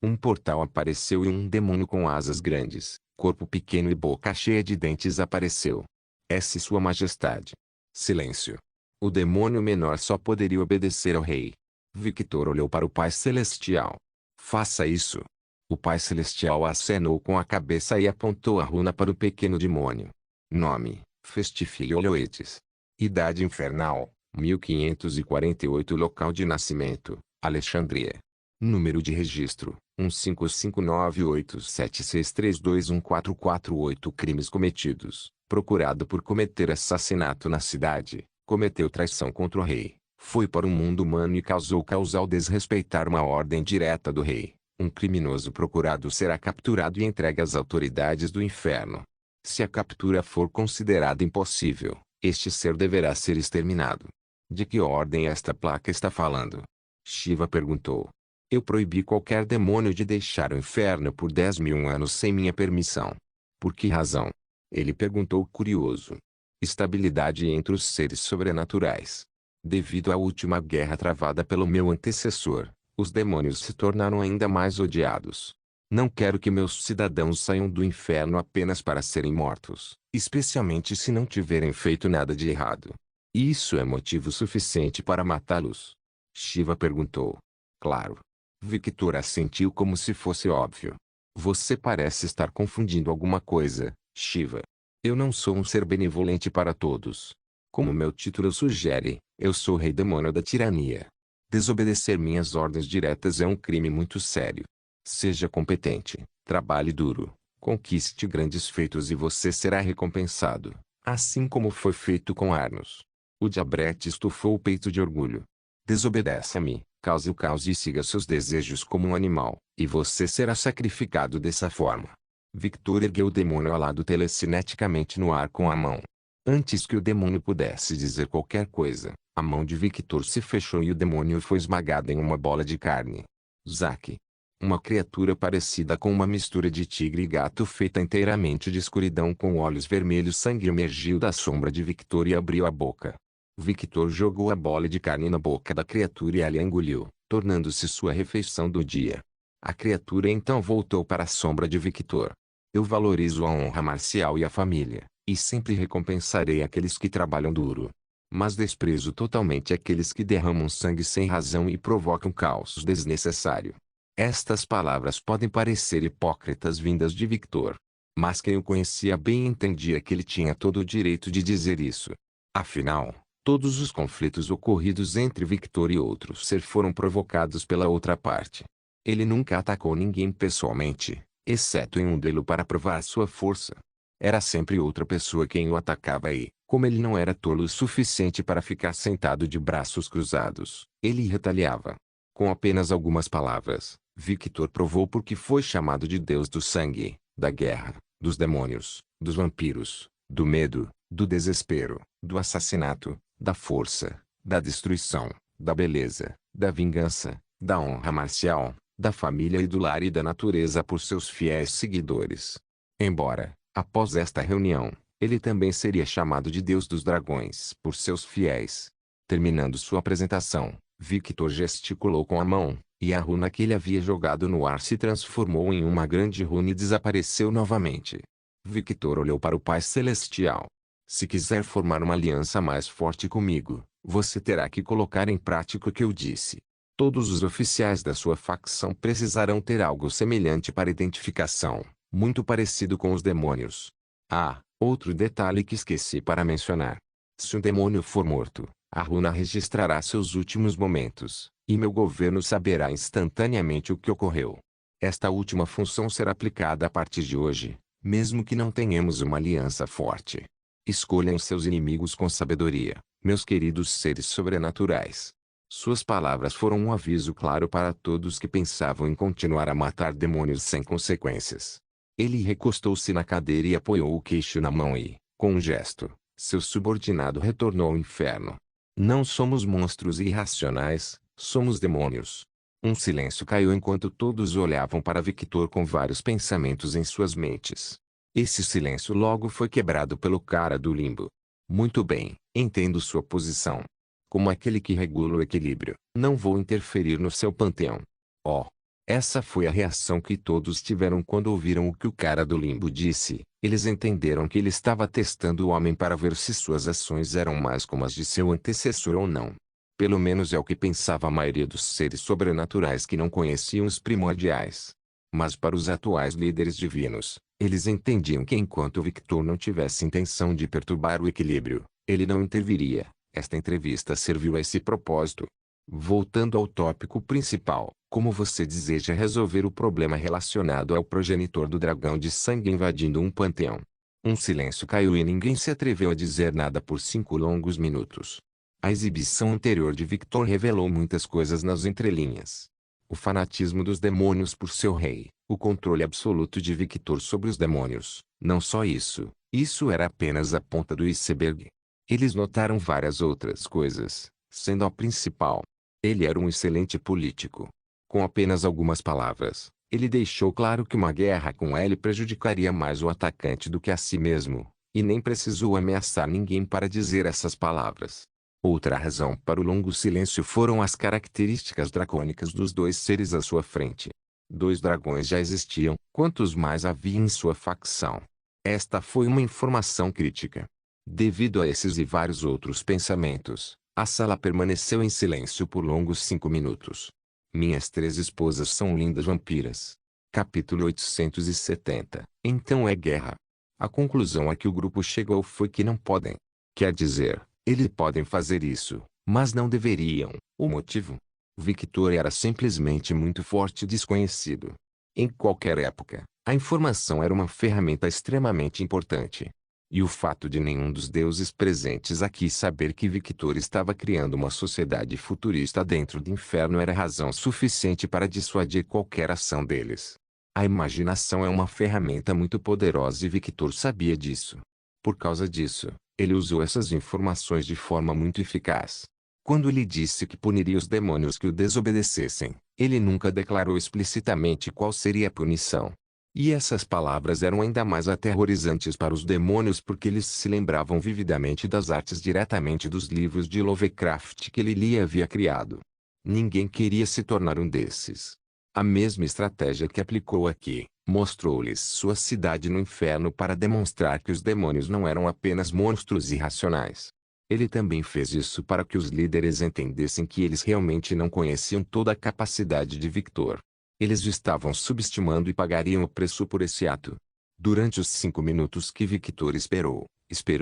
Um portal apareceu e um demônio com asas grandes, corpo pequeno e boca cheia de dentes apareceu. Essa é Sua Majestade. Silêncio. O demônio menor só poderia obedecer ao rei. Victor olhou para o Pai Celestial. Faça isso. O Pai Celestial acenou com a cabeça e apontou a runa para o pequeno demônio. Nome, Festifilioetes. Idade infernal, 1548. Local de nascimento, Alexandria. Número de registro, 15598763214448. Crimes cometidos, procurado por cometer assassinato na cidade. Cometeu traição contra o rei, foi para o mundo humano e causou ao desrespeitar uma ordem direta do rei. Um criminoso procurado será capturado e entregue às autoridades do inferno. Se a captura for considerada impossível, este ser deverá ser exterminado. De que ordem esta placa está falando? Shiva perguntou. Eu proibi qualquer demônio de deixar o inferno por 10.000 anos sem minha permissão. Por que razão? Ele perguntou curioso. Estabilidade entre os seres sobrenaturais. Devido à última guerra travada pelo meu antecessor, os demônios se tornaram ainda mais odiados. Não quero que meus cidadãos saiam do inferno apenas para serem mortos, especialmente se não tiverem feito nada de errado. Isso é motivo suficiente para matá-los? Shiva perguntou. Claro. Victor assentiu como se fosse óbvio. Você parece estar confundindo alguma coisa, Shiva. Eu não sou um ser benevolente para todos. Como meu título sugere, eu sou o rei demônio da tirania. Desobedecer minhas ordens diretas é um crime muito sério. Seja competente, trabalhe duro, conquiste grandes feitos e você será recompensado, assim como foi feito com Arnos. O diabrete estufou o peito de orgulho. Desobedeça-me, cause o caos e siga seus desejos como um animal, e você será sacrificado dessa forma. Victor ergueu o demônio alado telecineticamente no ar com a mão. Antes que o demônio pudesse dizer qualquer coisa, a mão de Victor se fechou e o demônio foi esmagado em uma bola de carne. Zack. Uma criatura parecida com uma mistura de tigre e gato feita inteiramente de escuridão com olhos vermelhos sangue emergiu da sombra de Victor e abriu a boca. Victor jogou a bola de carne na boca da criatura e ela a engoliu, tornando-se sua refeição do dia. A criatura então voltou para a sombra de Victor. Eu valorizo a honra marcial e a família, e sempre recompensarei aqueles que trabalham duro. Mas desprezo totalmente aqueles que derramam sangue sem razão e provocam caos desnecessário. Estas palavras podem parecer hipócritas vindas de Victor. Mas quem o conhecia bem entendia que ele tinha todo o direito de dizer isso. Afinal, todos os conflitos ocorridos entre Victor e outro ser foram provocados pela outra parte. Ele nunca atacou ninguém pessoalmente, exceto em um duelo para provar sua força. Era sempre outra pessoa quem o atacava e, como ele não era tolo o suficiente para ficar sentado de braços cruzados, ele retaliava. Com apenas algumas palavras, Victor provou por que foi chamado de Deus do sangue, da guerra, dos demônios, dos vampiros, do medo, do desespero, do assassinato, da força, da destruição, da beleza, da vingança, da honra marcial, da família e do lar e da natureza por seus fiéis seguidores. Embora, após esta reunião, ele também seria chamado de Deus dos dragões por seus fiéis. Terminando sua apresentação, Victor gesticulou com a mão, e a runa que ele havia jogado no ar se transformou em uma grande runa e desapareceu novamente. Victor olhou para o Pai Celestial. Se quiser formar uma aliança mais forte comigo, você terá que colocar em prática o que eu disse. Todos os oficiais da sua facção precisarão ter algo semelhante para identificação, muito parecido com os demônios. Ah, outro detalhe que esqueci para mencionar. Se um demônio for morto, a runa registrará seus últimos momentos, e meu governo saberá instantaneamente o que ocorreu. Esta última função será aplicada a partir de hoje, mesmo que não tenhamos uma aliança forte. Escolham seus inimigos com sabedoria, meus queridos seres sobrenaturais. Suas palavras foram um aviso claro para todos que pensavam em continuar a matar demônios sem consequências. Ele recostou-se na cadeira e apoiou o queixo na mão e, com um gesto, seu subordinado retornou ao inferno. Não somos monstros irracionais, somos demônios. Um silêncio caiu enquanto todos olhavam para Victor com vários pensamentos em suas mentes. Esse silêncio logo foi quebrado pelo cara do limbo. Muito bem, entendo sua posição. Como aquele que regula o equilíbrio, não vou interferir no seu panteão. Oh! Essa foi a reação que todos tiveram quando ouviram o que o cara do limbo disse. Eles entenderam que ele estava testando o homem para ver se suas ações eram mais como as de seu antecessor ou não. Pelo menos é o que pensava a maioria dos seres sobrenaturais que não conheciam os primordiais. Mas para os atuais líderes divinos, eles entendiam que enquanto Victor não tivesse intenção de perturbar o equilíbrio, ele não interviria. Esta entrevista serviu a esse propósito. Voltando ao tópico principal, como você deseja resolver o problema relacionado ao progenitor do dragão de sangue invadindo um panteão? Um silêncio caiu e ninguém se atreveu a dizer nada por 5 longos minutos. A exibição anterior de Victor revelou muitas coisas nas entrelinhas. O fanatismo dos demônios por seu rei, o controle absoluto de Victor sobre os demônios. Não só isso, isso era apenas a ponta do iceberg. Eles notaram várias outras coisas, sendo a principal. Ele era um excelente político. Com apenas algumas palavras, ele deixou claro que uma guerra com ele prejudicaria mais o atacante do que a si mesmo, e nem precisou ameaçar ninguém para dizer essas palavras. Outra razão para o longo silêncio foram as características dracônicas dos dois seres à sua frente. 2 dragões já existiam, quantos mais havia em sua facção? Esta foi uma informação crítica. Devido a esses e vários outros pensamentos, a sala permaneceu em silêncio por longos 5 minutos. Minhas 3 esposas são lindas vampiras. Capítulo 870. Então é guerra. A conclusão a que o grupo chegou foi que não podem. Quer dizer, eles podem fazer isso, mas não deveriam. O motivo? Victor era simplesmente muito forte e desconhecido. Em qualquer época, a informação era uma ferramenta extremamente importante. E o fato de nenhum dos deuses presentes aqui saber que Victor estava criando uma sociedade futurista dentro do inferno era razão suficiente para dissuadir qualquer ação deles. A imaginação é uma ferramenta muito poderosa e Victor sabia disso. Por causa disso, ele usou essas informações de forma muito eficaz. Quando ele disse que puniria os demônios que o desobedecessem, ele nunca declarou explicitamente qual seria a punição. E essas palavras eram ainda mais aterrorizantes para os demônios porque eles se lembravam vividamente das artes diretamente dos livros de Lovecraft que ele lhe havia criado. Ninguém queria se tornar um desses. A mesma estratégia que aplicou aqui, mostrou-lhes sua cidade no inferno para demonstrar que os demônios não eram apenas monstros irracionais. Ele também fez isso para que os líderes entendessem que eles realmente não conheciam toda a capacidade de Victor. Eles o estavam subestimando e pagariam o preço por esse ato. Durante os 5 minutos que Victor esperou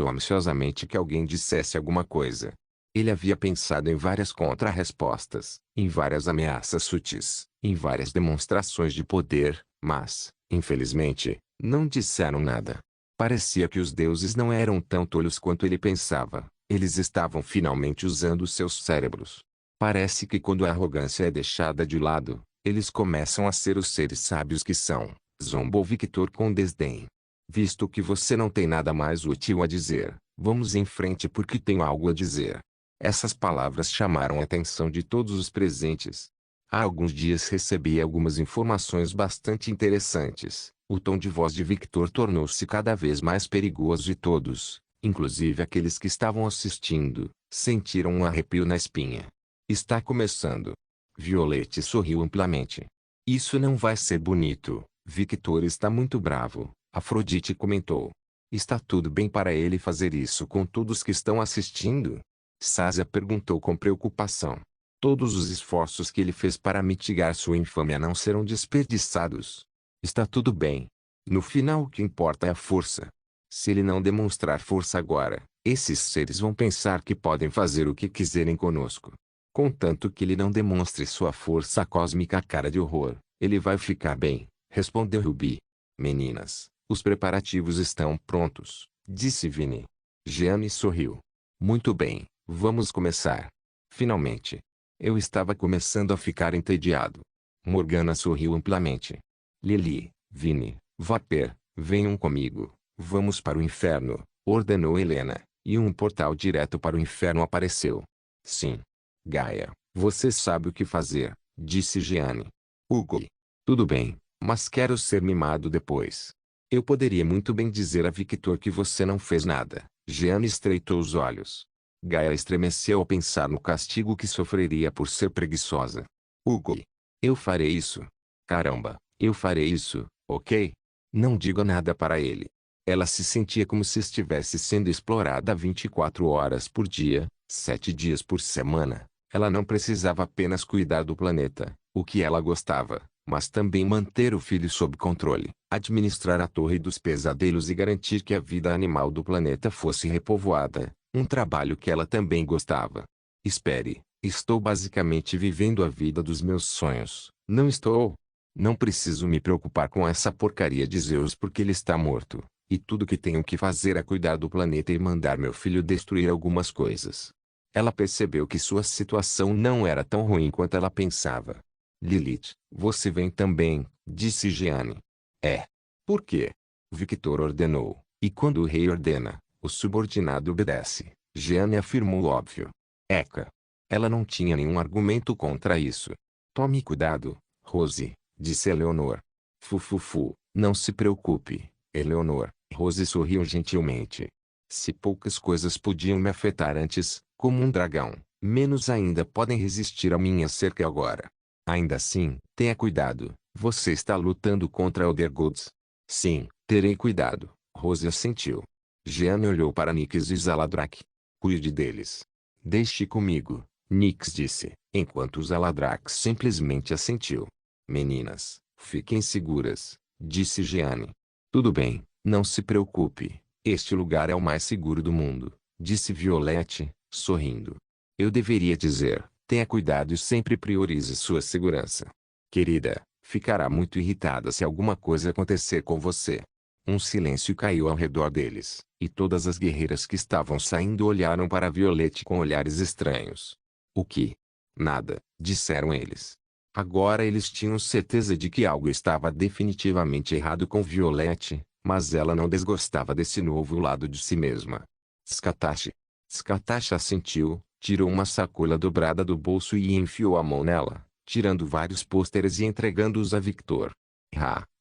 ansiosamente que alguém dissesse alguma coisa. Ele havia pensado em várias contra-respostas, em várias ameaças sutis, em várias demonstrações de poder, mas, infelizmente, não disseram nada. Parecia que os deuses não eram tão tolos quanto ele pensava. Eles estavam finalmente usando seus cérebros. Parece que quando a arrogância é deixada de lado, eles começam a ser os seres sábios que são, zombou Victor com desdém. Visto que você não tem nada mais útil a dizer, vamos em frente porque tenho algo a dizer. Essas palavras chamaram a atenção de todos os presentes. Há alguns dias recebi algumas informações bastante interessantes. O tom de voz de Victor tornou-se cada vez mais perigoso e todos, inclusive aqueles que estavam assistindo, sentiram um arrepio na espinha. Está começando. Violette sorriu amplamente. Isso não vai ser bonito. Victor está muito bravo, Afrodite comentou. Está tudo bem para ele fazer isso com todos que estão assistindo? Sásia perguntou com preocupação. Todos os esforços que ele fez para mitigar sua infâmia não serão desperdiçados. Está tudo bem. No final o que importa é a força. Se ele não demonstrar força agora, esses seres vão pensar que podem fazer o que quiserem conosco. Contanto que ele não demonstre sua força cósmica. Cara de horror, ele vai ficar bem, respondeu Ruby. Meninas, os preparativos estão prontos, disse Vinny. Jeanne sorriu. Muito bem, vamos começar. Finalmente. Eu estava começando a ficar entediado. Morgana sorriu amplamente. Lily, Vinny, Vaper, venham comigo. Vamos para o inferno, ordenou Helena, e um portal direto para o inferno apareceu. Sim. Gaia, você sabe o que fazer, disse Jeanne. Hugo. Tudo bem, mas quero ser mimado depois. Eu poderia muito bem dizer a Victor que você não fez nada. Jeanne estreitou os olhos. Gaia estremeceu ao pensar no castigo que sofreria por ser preguiçosa. Hugo. Eu farei isso. Caramba, eu farei isso, ok? Não diga nada para ele. Ela se sentia como se estivesse sendo explorada 24 horas por dia, 7 dias por semana. Ela não precisava apenas cuidar do planeta, o que ela gostava, mas também manter o filho sob controle, administrar a Torre dos Pesadelos e garantir que a vida animal do planeta fosse repovoada, um trabalho que ela também gostava. Espere, estou basicamente vivendo a vida dos meus sonhos, não estou? Não preciso me preocupar com essa porcaria de Zeus porque ele está morto, e tudo que tenho que fazer é cuidar do planeta e mandar meu filho destruir algumas coisas. Ela percebeu que sua situação não era tão ruim quanto ela pensava. Lilith, você vem também, disse Jeanne. É. Por quê? Victor ordenou, e quando o rei ordena, o subordinado obedece. Jeanne afirmou óbvio. Eca. Ela não tinha nenhum argumento contra isso. Tome cuidado, Rose, disse Eleanor. Fufufu, não se preocupe, Eleanor. Rose sorriu gentilmente. Se poucas coisas podiam me afetar antes, como um dragão, menos ainda podem resistir à minha cerca agora. Ainda assim, tenha cuidado, você está lutando contra Elder Gods. Sim, terei cuidado, Rose assentiu. Jeanne olhou para Nyx e Zaladrak. Cuide deles. Deixe comigo, Nyx disse, enquanto Zaladrak simplesmente assentiu. Meninas, fiquem seguras, disse Jeanne. Tudo bem, Não se preocupe, este lugar é o mais seguro do mundo, disse Violette, sorrindo. Eu deveria dizer, tenha cuidado e sempre priorize sua segurança. Querida, ficará muito irritada se alguma coisa acontecer com você. Um silêncio caiu ao redor deles, e todas as guerreiras que estavam saindo olharam para Violette com olhares estranhos. O que? Nada, disseram eles. Agora eles tinham certeza de que algo estava definitivamente errado com Violette, mas ela não desgostava desse novo lado de si mesma. Scatache. Scatache assentiu, tirou uma sacola dobrada do bolso e enfiou a mão nela, tirando vários pôsteres e entregando-os a Victor.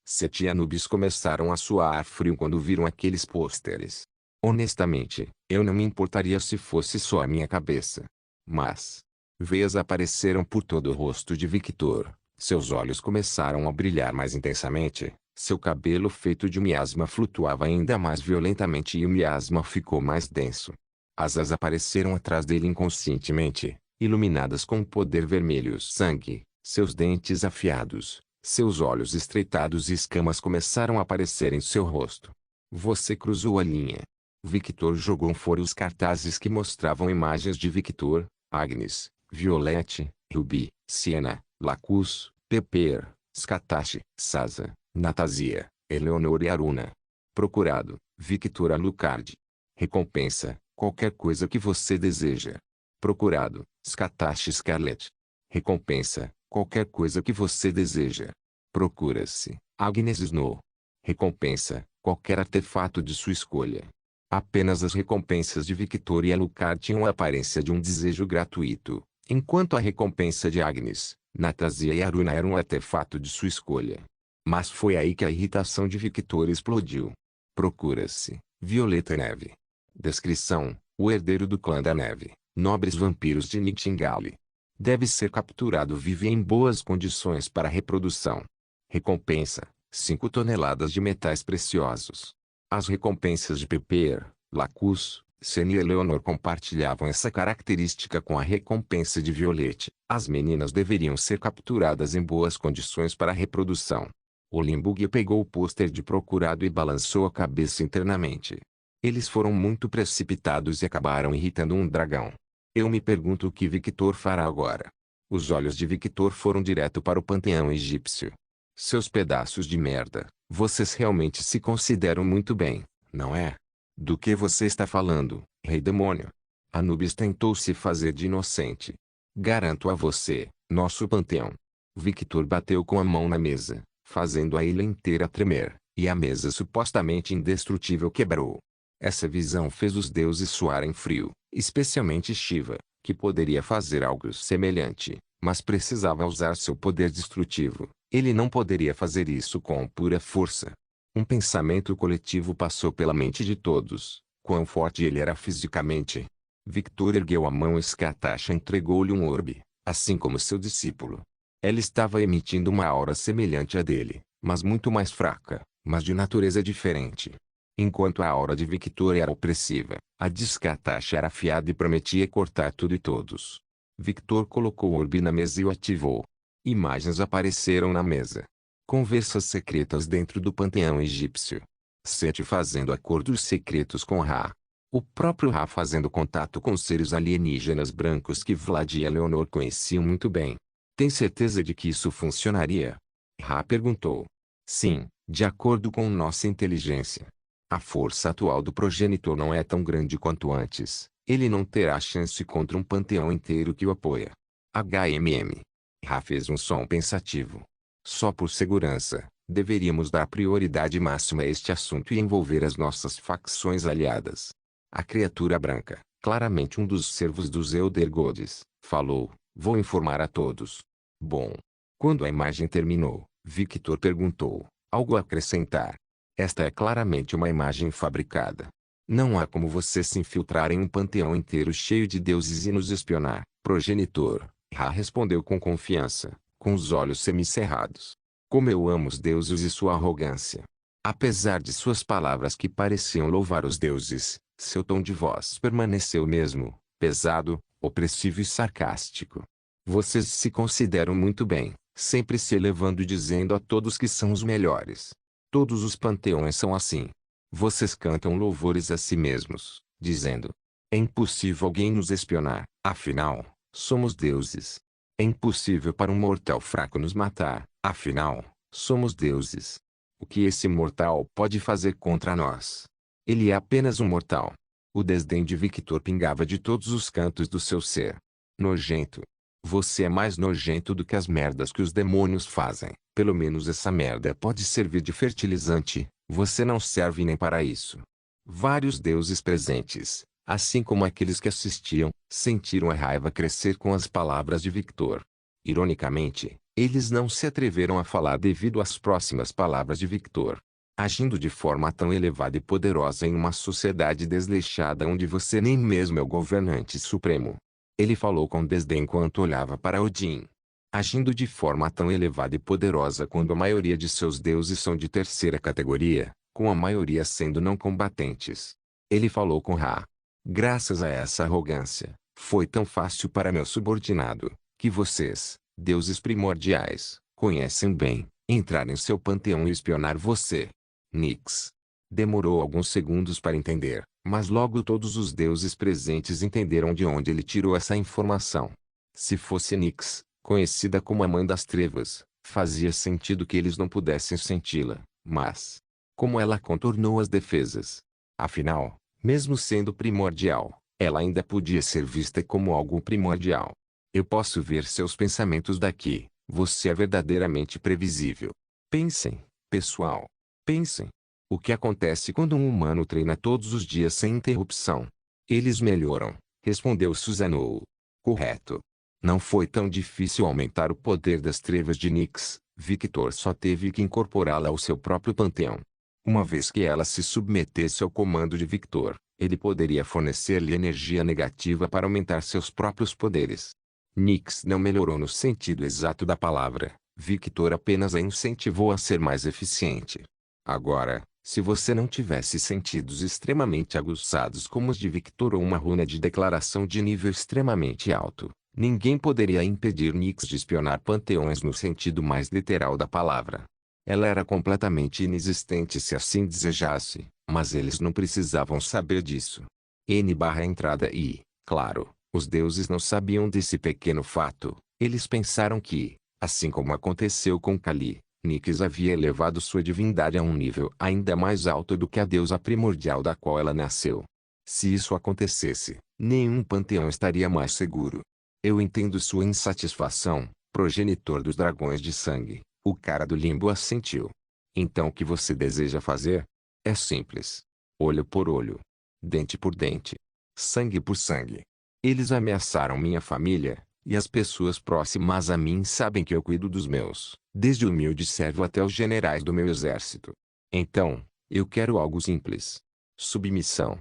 Sete Anubis começaram a suar frio quando viram aqueles pôsteres. Honestamente, eu não me importaria se fosse só a minha cabeça. Mas... veias apareceram por todo o rosto de Victor, seus olhos começaram a brilhar mais intensamente, seu cabelo feito de miasma flutuava ainda mais violentamente e o miasma ficou mais denso. Asas apareceram atrás dele inconscientemente, iluminadas com um poder vermelho sangue, seus dentes afiados, seus olhos estreitados e escamas começaram a aparecer em seu rosto. Você cruzou a linha. Victor jogou fora os cartazes que mostravam imagens de Victor, Agnes, Violette, Ruby, Siena, Lacus, Pepper, Scatache, Sasa, Natasia, Eleonor e Aruna. Procurado, Victor Alucard. Recompensa, qualquer coisa que você deseja. Procurado, Scatache Scarlet. Recompensa, qualquer coisa que você deseja. Procura-se, Agnes Snow. Recompensa, qualquer artefato de sua escolha. Apenas as recompensas de Victor e Alucard tinham a aparência de um desejo gratuito, enquanto a recompensa de Agnes, Natasia e Aruna era um artefato de sua escolha. Mas foi aí que a irritação de Victor explodiu. Procura-se, Violeta Neve. Descrição, o herdeiro do clã da neve, nobres vampiros de Nightingale. Deve ser capturado vivo e em boas condições para reprodução. Recompensa, 5 toneladas de metais preciosos. As recompensas de Pepper, Lacus, Senna e Eleanor compartilhavam essa característica com a recompensa de Violette. As meninas deveriam ser capturadas em boas condições para reprodução. O Limbug pegou o pôster de procurado e balançou a cabeça internamente. Eles foram muito precipitados e acabaram irritando um dragão. Eu me pergunto o que Victor fará agora. Os olhos de Victor foram direto para o panteão egípcio. Seus pedaços de merda, vocês realmente se consideram muito bem, não é? Do que você está falando, rei demônio? Anubis tentou se fazer de inocente. Garanto a você, nosso panteão. Victor bateu com a mão na mesa, fazendo a ilha inteira tremer, e a mesa supostamente indestrutível quebrou. Essa visão fez os deuses suarem frio, especialmente Shiva, que poderia fazer algo semelhante, mas precisava usar seu poder destrutivo. Ele não poderia fazer isso com pura força. Um pensamento coletivo passou pela mente de todos, quão forte ele era fisicamente. Victor ergueu a mão e Scatache entregou-lhe um orbe, assim como seu discípulo. Ela estava emitindo uma aura semelhante à dele, mas muito mais fraca, mas de natureza diferente. Enquanto a aura de Victor era opressiva, a de Scatache era afiada e prometia cortar tudo e todos. Victor colocou o orbe na mesa e o ativou. Imagens apareceram na mesa. Conversas secretas dentro do panteão egípcio. Sete fazendo acordos secretos com Ra. O próprio Ra fazendo contato com seres alienígenas brancos que Vlad e Eleanor conheciam muito bem. Tem certeza de que isso funcionaria? Ra perguntou. Sim, de acordo com nossa inteligência. A força atual do progenitor não é tão grande quanto antes. Ele não terá chance contra um panteão inteiro que o apoia. HMM. Ra fez um som pensativo. Só por segurança, deveríamos dar prioridade máxima a este assunto e envolver as nossas facções aliadas. A criatura branca, claramente um dos servos dos Elder Gods, falou, vou informar a todos. Bom. Quando a imagem terminou, Victor perguntou, algo a acrescentar? Esta é claramente uma imagem fabricada. Não há como você se infiltrar em um panteão inteiro cheio de deuses e nos espionar, progenitor. Ra respondeu com confiança, com os olhos semicerrados. Como eu amo os deuses e sua arrogância. Apesar de suas palavras que pareciam louvar os deuses, seu tom de voz permaneceu o mesmo, pesado, opressivo e sarcástico. Vocês se consideram muito bem, sempre se elevando e dizendo a todos que são os melhores. Todos os panteões são assim. Vocês cantam louvores a si mesmos, dizendo: é impossível alguém nos espionar, afinal, somos deuses. É impossível para um mortal fraco nos matar, afinal, somos deuses. O que esse mortal pode fazer contra nós? Ele é apenas um mortal. O desdém de Victor pingava de todos os cantos do seu ser. Nojento. Você é mais nojento do que as merdas que os demônios fazem. Pelo menos essa merda pode servir de fertilizante. Você não serve nem para isso. Vários deuses presentes, assim como aqueles que assistiam, sentiram a raiva crescer com as palavras de Victor. Ironicamente, eles não se atreveram a falar devido às próximas palavras de Victor. Agindo de forma tão elevada e poderosa em uma sociedade desleixada onde você nem mesmo é o governante supremo. Ele falou com desdém enquanto olhava para Odin. Agindo de forma tão elevada e poderosa quando a maioria de seus deuses são de terceira categoria, com a maioria sendo não combatentes. Ele falou com Ra. Graças a essa arrogância, foi tão fácil para meu subordinado, que vocês, deuses primordiais, conhecem bem, entrar em seu panteão e espionar você. Nix. Demorou alguns segundos para entender, mas logo todos os deuses presentes entenderam de onde ele tirou essa informação. Se fosse Nix, conhecida como a Mãe das Trevas, fazia sentido que eles não pudessem senti-la, mas como ela contornou as defesas? Afinal, mesmo sendo primordial, ela ainda podia ser vista como algo primordial. Eu posso ver seus pensamentos daqui, você é verdadeiramente previsível. Pensem, pessoal. Pensem. O que acontece quando um humano treina todos os dias sem interrupção? Eles melhoram, respondeu Susanoo. Correto. Não foi tão difícil aumentar o poder das trevas de Nix, Victor só teve que incorporá-la ao seu próprio panteão. Uma vez que ela se submetesse ao comando de Victor, ele poderia fornecer-lhe energia negativa para aumentar seus próprios poderes. Nix não melhorou no sentido exato da palavra, Victor apenas a incentivou a ser mais eficiente. Agora, se você não tivesse sentidos extremamente aguçados como os de Victor ou uma runa de declaração de nível extremamente alto, ninguém poderia impedir Nix de espionar panteões no sentido mais literal da palavra. Ela era completamente inexistente se assim desejasse, mas eles não precisavam saber disso. Entrada e, claro, os deuses não sabiam desse pequeno fato. Eles pensaram que, assim como aconteceu com Kali, Nix havia elevado sua divindade a um nível ainda mais alto do que a deusa primordial da qual ela nasceu. Se isso acontecesse, nenhum panteão estaria mais seguro. Eu entendo sua insatisfação, progenitor dos dragões de sangue. O cara do limbo assentiu. Então o que você deseja fazer? É simples. Olho por olho. Dente por dente. Sangue por sangue. Eles ameaçaram minha família, e as pessoas próximas a mim sabem que eu cuido dos meus, desde o humilde servo até os generais do meu exército. Então, eu quero algo simples. Submissão.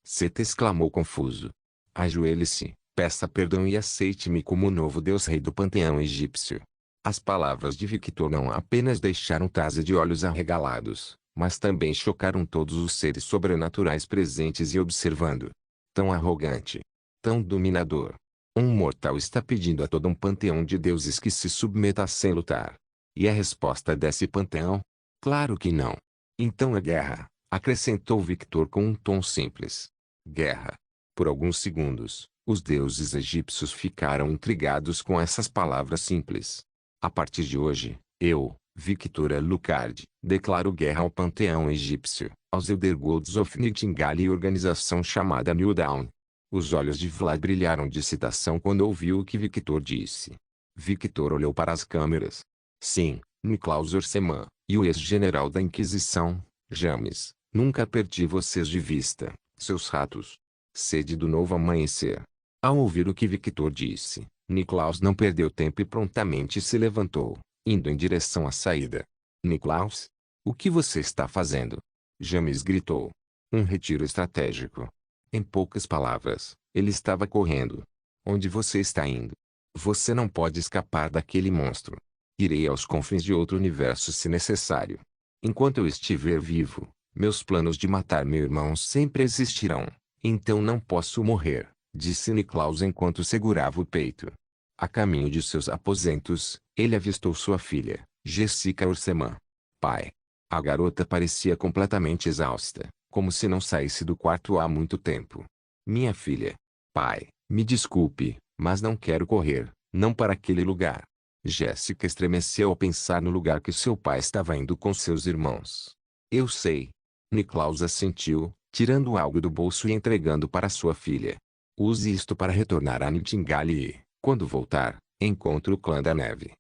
Seta exclamou confuso. Ajoelhe-se, peça perdão e aceite-me como o novo deus-rei do panteão egípcio. As palavras de Victor não apenas deixaram Taza de olhos arregalados, mas também chocaram todos os seres sobrenaturais presentes e observando. Tão arrogante. Tão dominador. Um mortal está pedindo a todo um panteão de deuses que se submeta sem lutar. E a resposta desse panteão? Claro que não. Então é guerra, acrescentou Victor com um tom simples. Guerra. Por alguns segundos, os deuses egípcios ficaram intrigados com essas palavras simples. A partir de hoje, eu, Victor Alucard, declaro guerra ao panteão egípcio, aos Elder Gods of Nightingale e organização chamada New Dawn. Os olhos de Vlad brilharam de excitação quando ouviu o que Victor disse. Victor olhou para as câmeras. Sim, Niklaus Orseman, e o ex-general da Inquisição, James, nunca perdi vocês de vista, seus ratos. Sede do novo amanhecer. Ao ouvir o que Victor disse, Niklaus não perdeu tempo e prontamente se levantou, indo em direção à saída. Niklaus? O que você está fazendo? James gritou. Um retiro estratégico. Em poucas palavras, ele estava correndo. Onde você está indo? Você não pode escapar daquele monstro. Irei aos confins de outro universo se necessário. Enquanto eu estiver vivo, meus planos de matar meu irmão sempre existirão. Então não posso morrer, disse Niklaus enquanto segurava o peito. A caminho de seus aposentos, ele avistou sua filha, Jessica Orseman. Pai. A garota parecia completamente exausta, como se não saísse do quarto há muito tempo. Minha filha. Pai, me desculpe, mas não quero correr, não para aquele lugar. Jéssica estremeceu ao pensar no lugar que seu pai estava indo com seus irmãos. Eu sei. Niklaus assentiu, tirando algo do bolso e entregando para sua filha. Use isto para retornar a Nightingale e, quando voltar, encontre o clã da neve.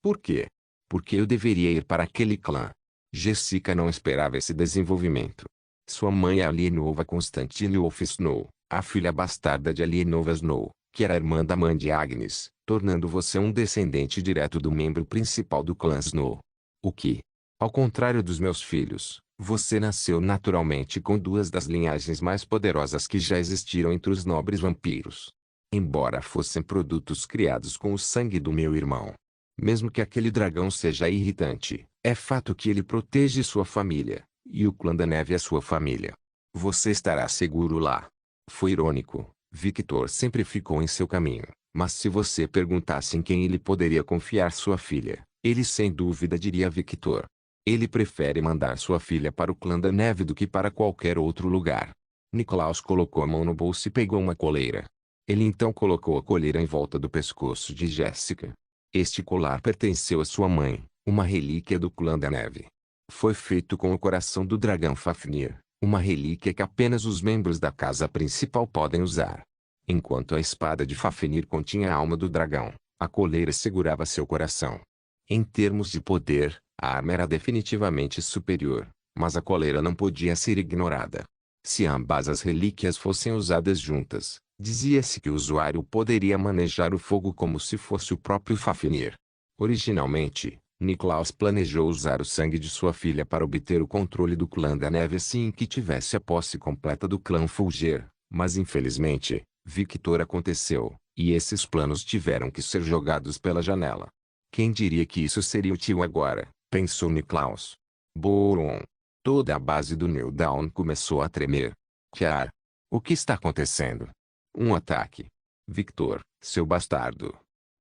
Por quê? Porque eu deveria ir para aquele clã. Jessica não esperava esse desenvolvimento. Sua mãe é Alienova Constantine Wolf Snow, a filha bastarda de Alienova Snow, que era irmã da mãe de Agnes, tornando você um descendente direto do membro principal do clã Snow. O que? Ao contrário dos meus filhos, você nasceu naturalmente com duas das linhagens mais poderosas que já existiram entre os nobres vampiros. Embora fossem produtos criados com o sangue do meu irmão. Mesmo que aquele dragão seja irritante, é fato que ele protege sua família, e o clã da neve é sua família. Você estará seguro lá. Foi irônico, Victor sempre ficou em seu caminho, mas se você perguntasse em quem ele poderia confiar sua filha, ele sem dúvida diria Victor. Ele prefere mandar sua filha para o clã da neve do que para qualquer outro lugar. Niklaus colocou a mão no bolso e pegou uma coleira. Ele então colocou a coleira em volta do pescoço de Jéssica. Este colar pertenceu à sua mãe, uma relíquia do clã da neve. Foi feito com o coração do dragão Fafnir, uma relíquia que apenas os membros da casa principal podem usar. Enquanto a espada de Fafnir continha a alma do dragão, a coleira segurava seu coração. Em termos de poder, a arma era definitivamente superior, mas a coleira não podia ser ignorada. Se ambas as relíquias fossem usadas juntas, dizia-se que o usuário poderia manejar o fogo como se fosse o próprio Fafnir. Originalmente, Niklaus planejou usar o sangue de sua filha para obter o controle do clã da neve assim que tivesse a posse completa do clã Fulger, mas infelizmente, Victor aconteceu, e esses planos tiveram que ser jogados pela janela. Quem diria que isso seria útil agora, pensou Niklaus. Bom. Toda a base do New Dawn começou a tremer. Kiar. O que está acontecendo? Um ataque. Victor, seu bastardo.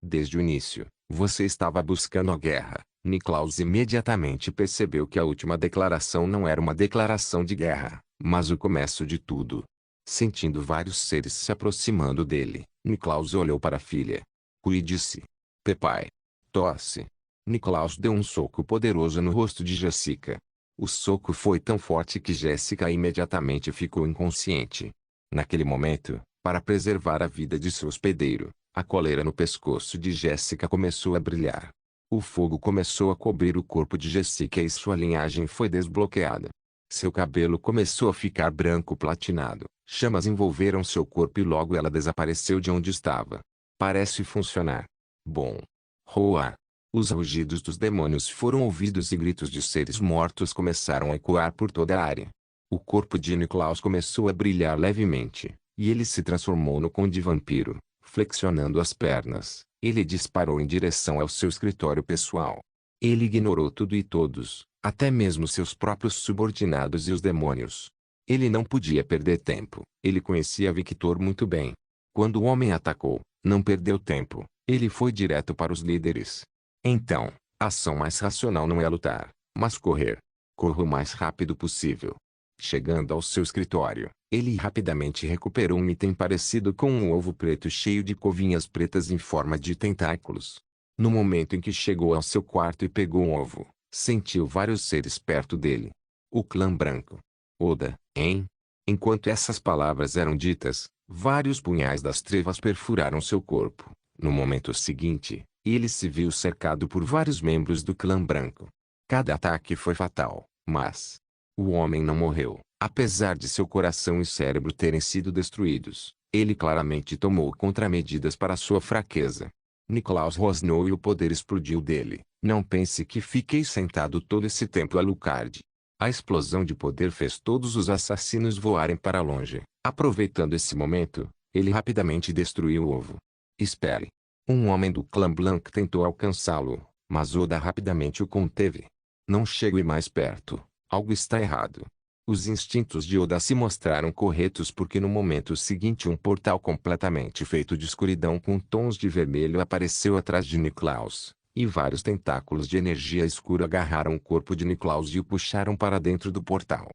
Desde o início, você estava buscando a guerra. Niklaus imediatamente percebeu que a última declaração não era uma declaração de guerra, mas o começo de tudo. Sentindo vários seres se aproximando dele, Niklaus olhou para a filha. Cuide-se. Pepai. Tosse. Niklaus deu um soco poderoso no rosto de Jessica. O soco foi tão forte que Jéssica imediatamente ficou inconsciente. Naquele momento, para preservar a vida de seu hospedeiro, a coleira no pescoço de Jéssica começou a brilhar. O fogo começou a cobrir o corpo de Jéssica e sua linhagem foi desbloqueada. Seu cabelo começou a ficar branco platinado, chamas envolveram seu corpo e logo ela desapareceu de onde estava. Parece funcionar. Bom. Roar. Os rugidos dos demônios foram ouvidos e gritos de seres mortos começaram a ecoar por toda a área. O corpo de Niklaus começou a brilhar levemente, e ele se transformou no Conde Vampiro. Flexionando as pernas, ele disparou em direção ao seu escritório pessoal. Ele ignorou tudo e todos, até mesmo seus próprios subordinados e os demônios. Ele não podia perder tempo, ele conhecia Victor muito bem. Quando o homem atacou, não perdeu tempo, ele foi direto para os líderes. Então, a ação mais racional não é lutar, mas correr. Corra o mais rápido possível. Chegando ao seu escritório, ele rapidamente recuperou um item parecido com um ovo preto cheio de covinhas pretas em forma de tentáculos. No momento em que chegou ao seu quarto e pegou um ovo, sentiu vários seres perto dele. O clã branco. Oda, hein? Enquanto essas palavras eram ditas, vários punhais das trevas perfuraram seu corpo. No momento seguinte, ele se viu cercado por vários membros do clã branco. Cada ataque foi fatal, mas o homem não morreu. Apesar de seu coração e cérebro terem sido destruídos, ele claramente tomou contramedidas para sua fraqueza. Niklaus rosnou e o poder explodiu dele. Não pense que fiquei sentado todo esse tempo a Alucard. A explosão de poder fez todos os assassinos voarem para longe. Aproveitando esse momento, ele rapidamente destruiu o ovo. Espere. Um homem do clã Blanc tentou alcançá-lo, mas Oda rapidamente o conteve. Não chegue mais perto. Algo está errado. Os instintos de Oda se mostraram corretos porque no momento seguinte um portal completamente feito de escuridão com tons de vermelho apareceu atrás de Niklaus, e vários tentáculos de energia escura agarraram o corpo de Niklaus e o puxaram para dentro do portal.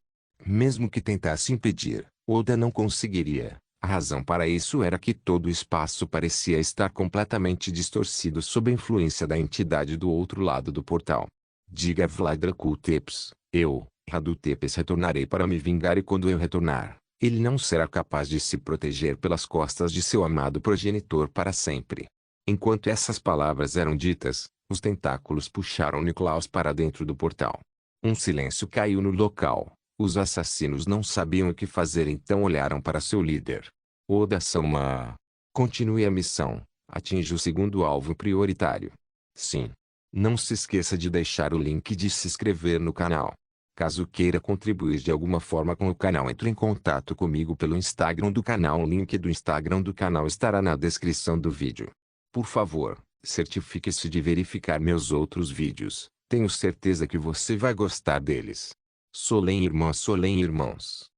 Mesmo que tentasse impedir, Oda não conseguiria. A razão para isso era que todo o espaço parecia estar completamente distorcido sob a influência da entidade do outro lado do portal. Diga a Vladrakulteps, eu, Radutepes, retornarei para me vingar, e quando eu retornar, ele não será capaz de se proteger pelas costas de seu amado progenitor para sempre. Enquanto essas palavras eram ditas, os tentáculos puxaram Niklaus para dentro do portal. Um silêncio caiu no local. Os assassinos não sabiam o que fazer, então olharam para seu líder. Oda-sama. Continue a missão. Atinja o segundo alvo prioritário. Sim. Não se esqueça de deixar o link de se inscrever no canal. Caso queira contribuir de alguma forma com o canal, entre em contato comigo pelo Instagram do canal. O link do Instagram do canal estará na descrição do vídeo. Por favor, certifique-se de verificar meus outros vídeos. Tenho certeza que você vai gostar deles. Solem irmãs, Solem irmãos.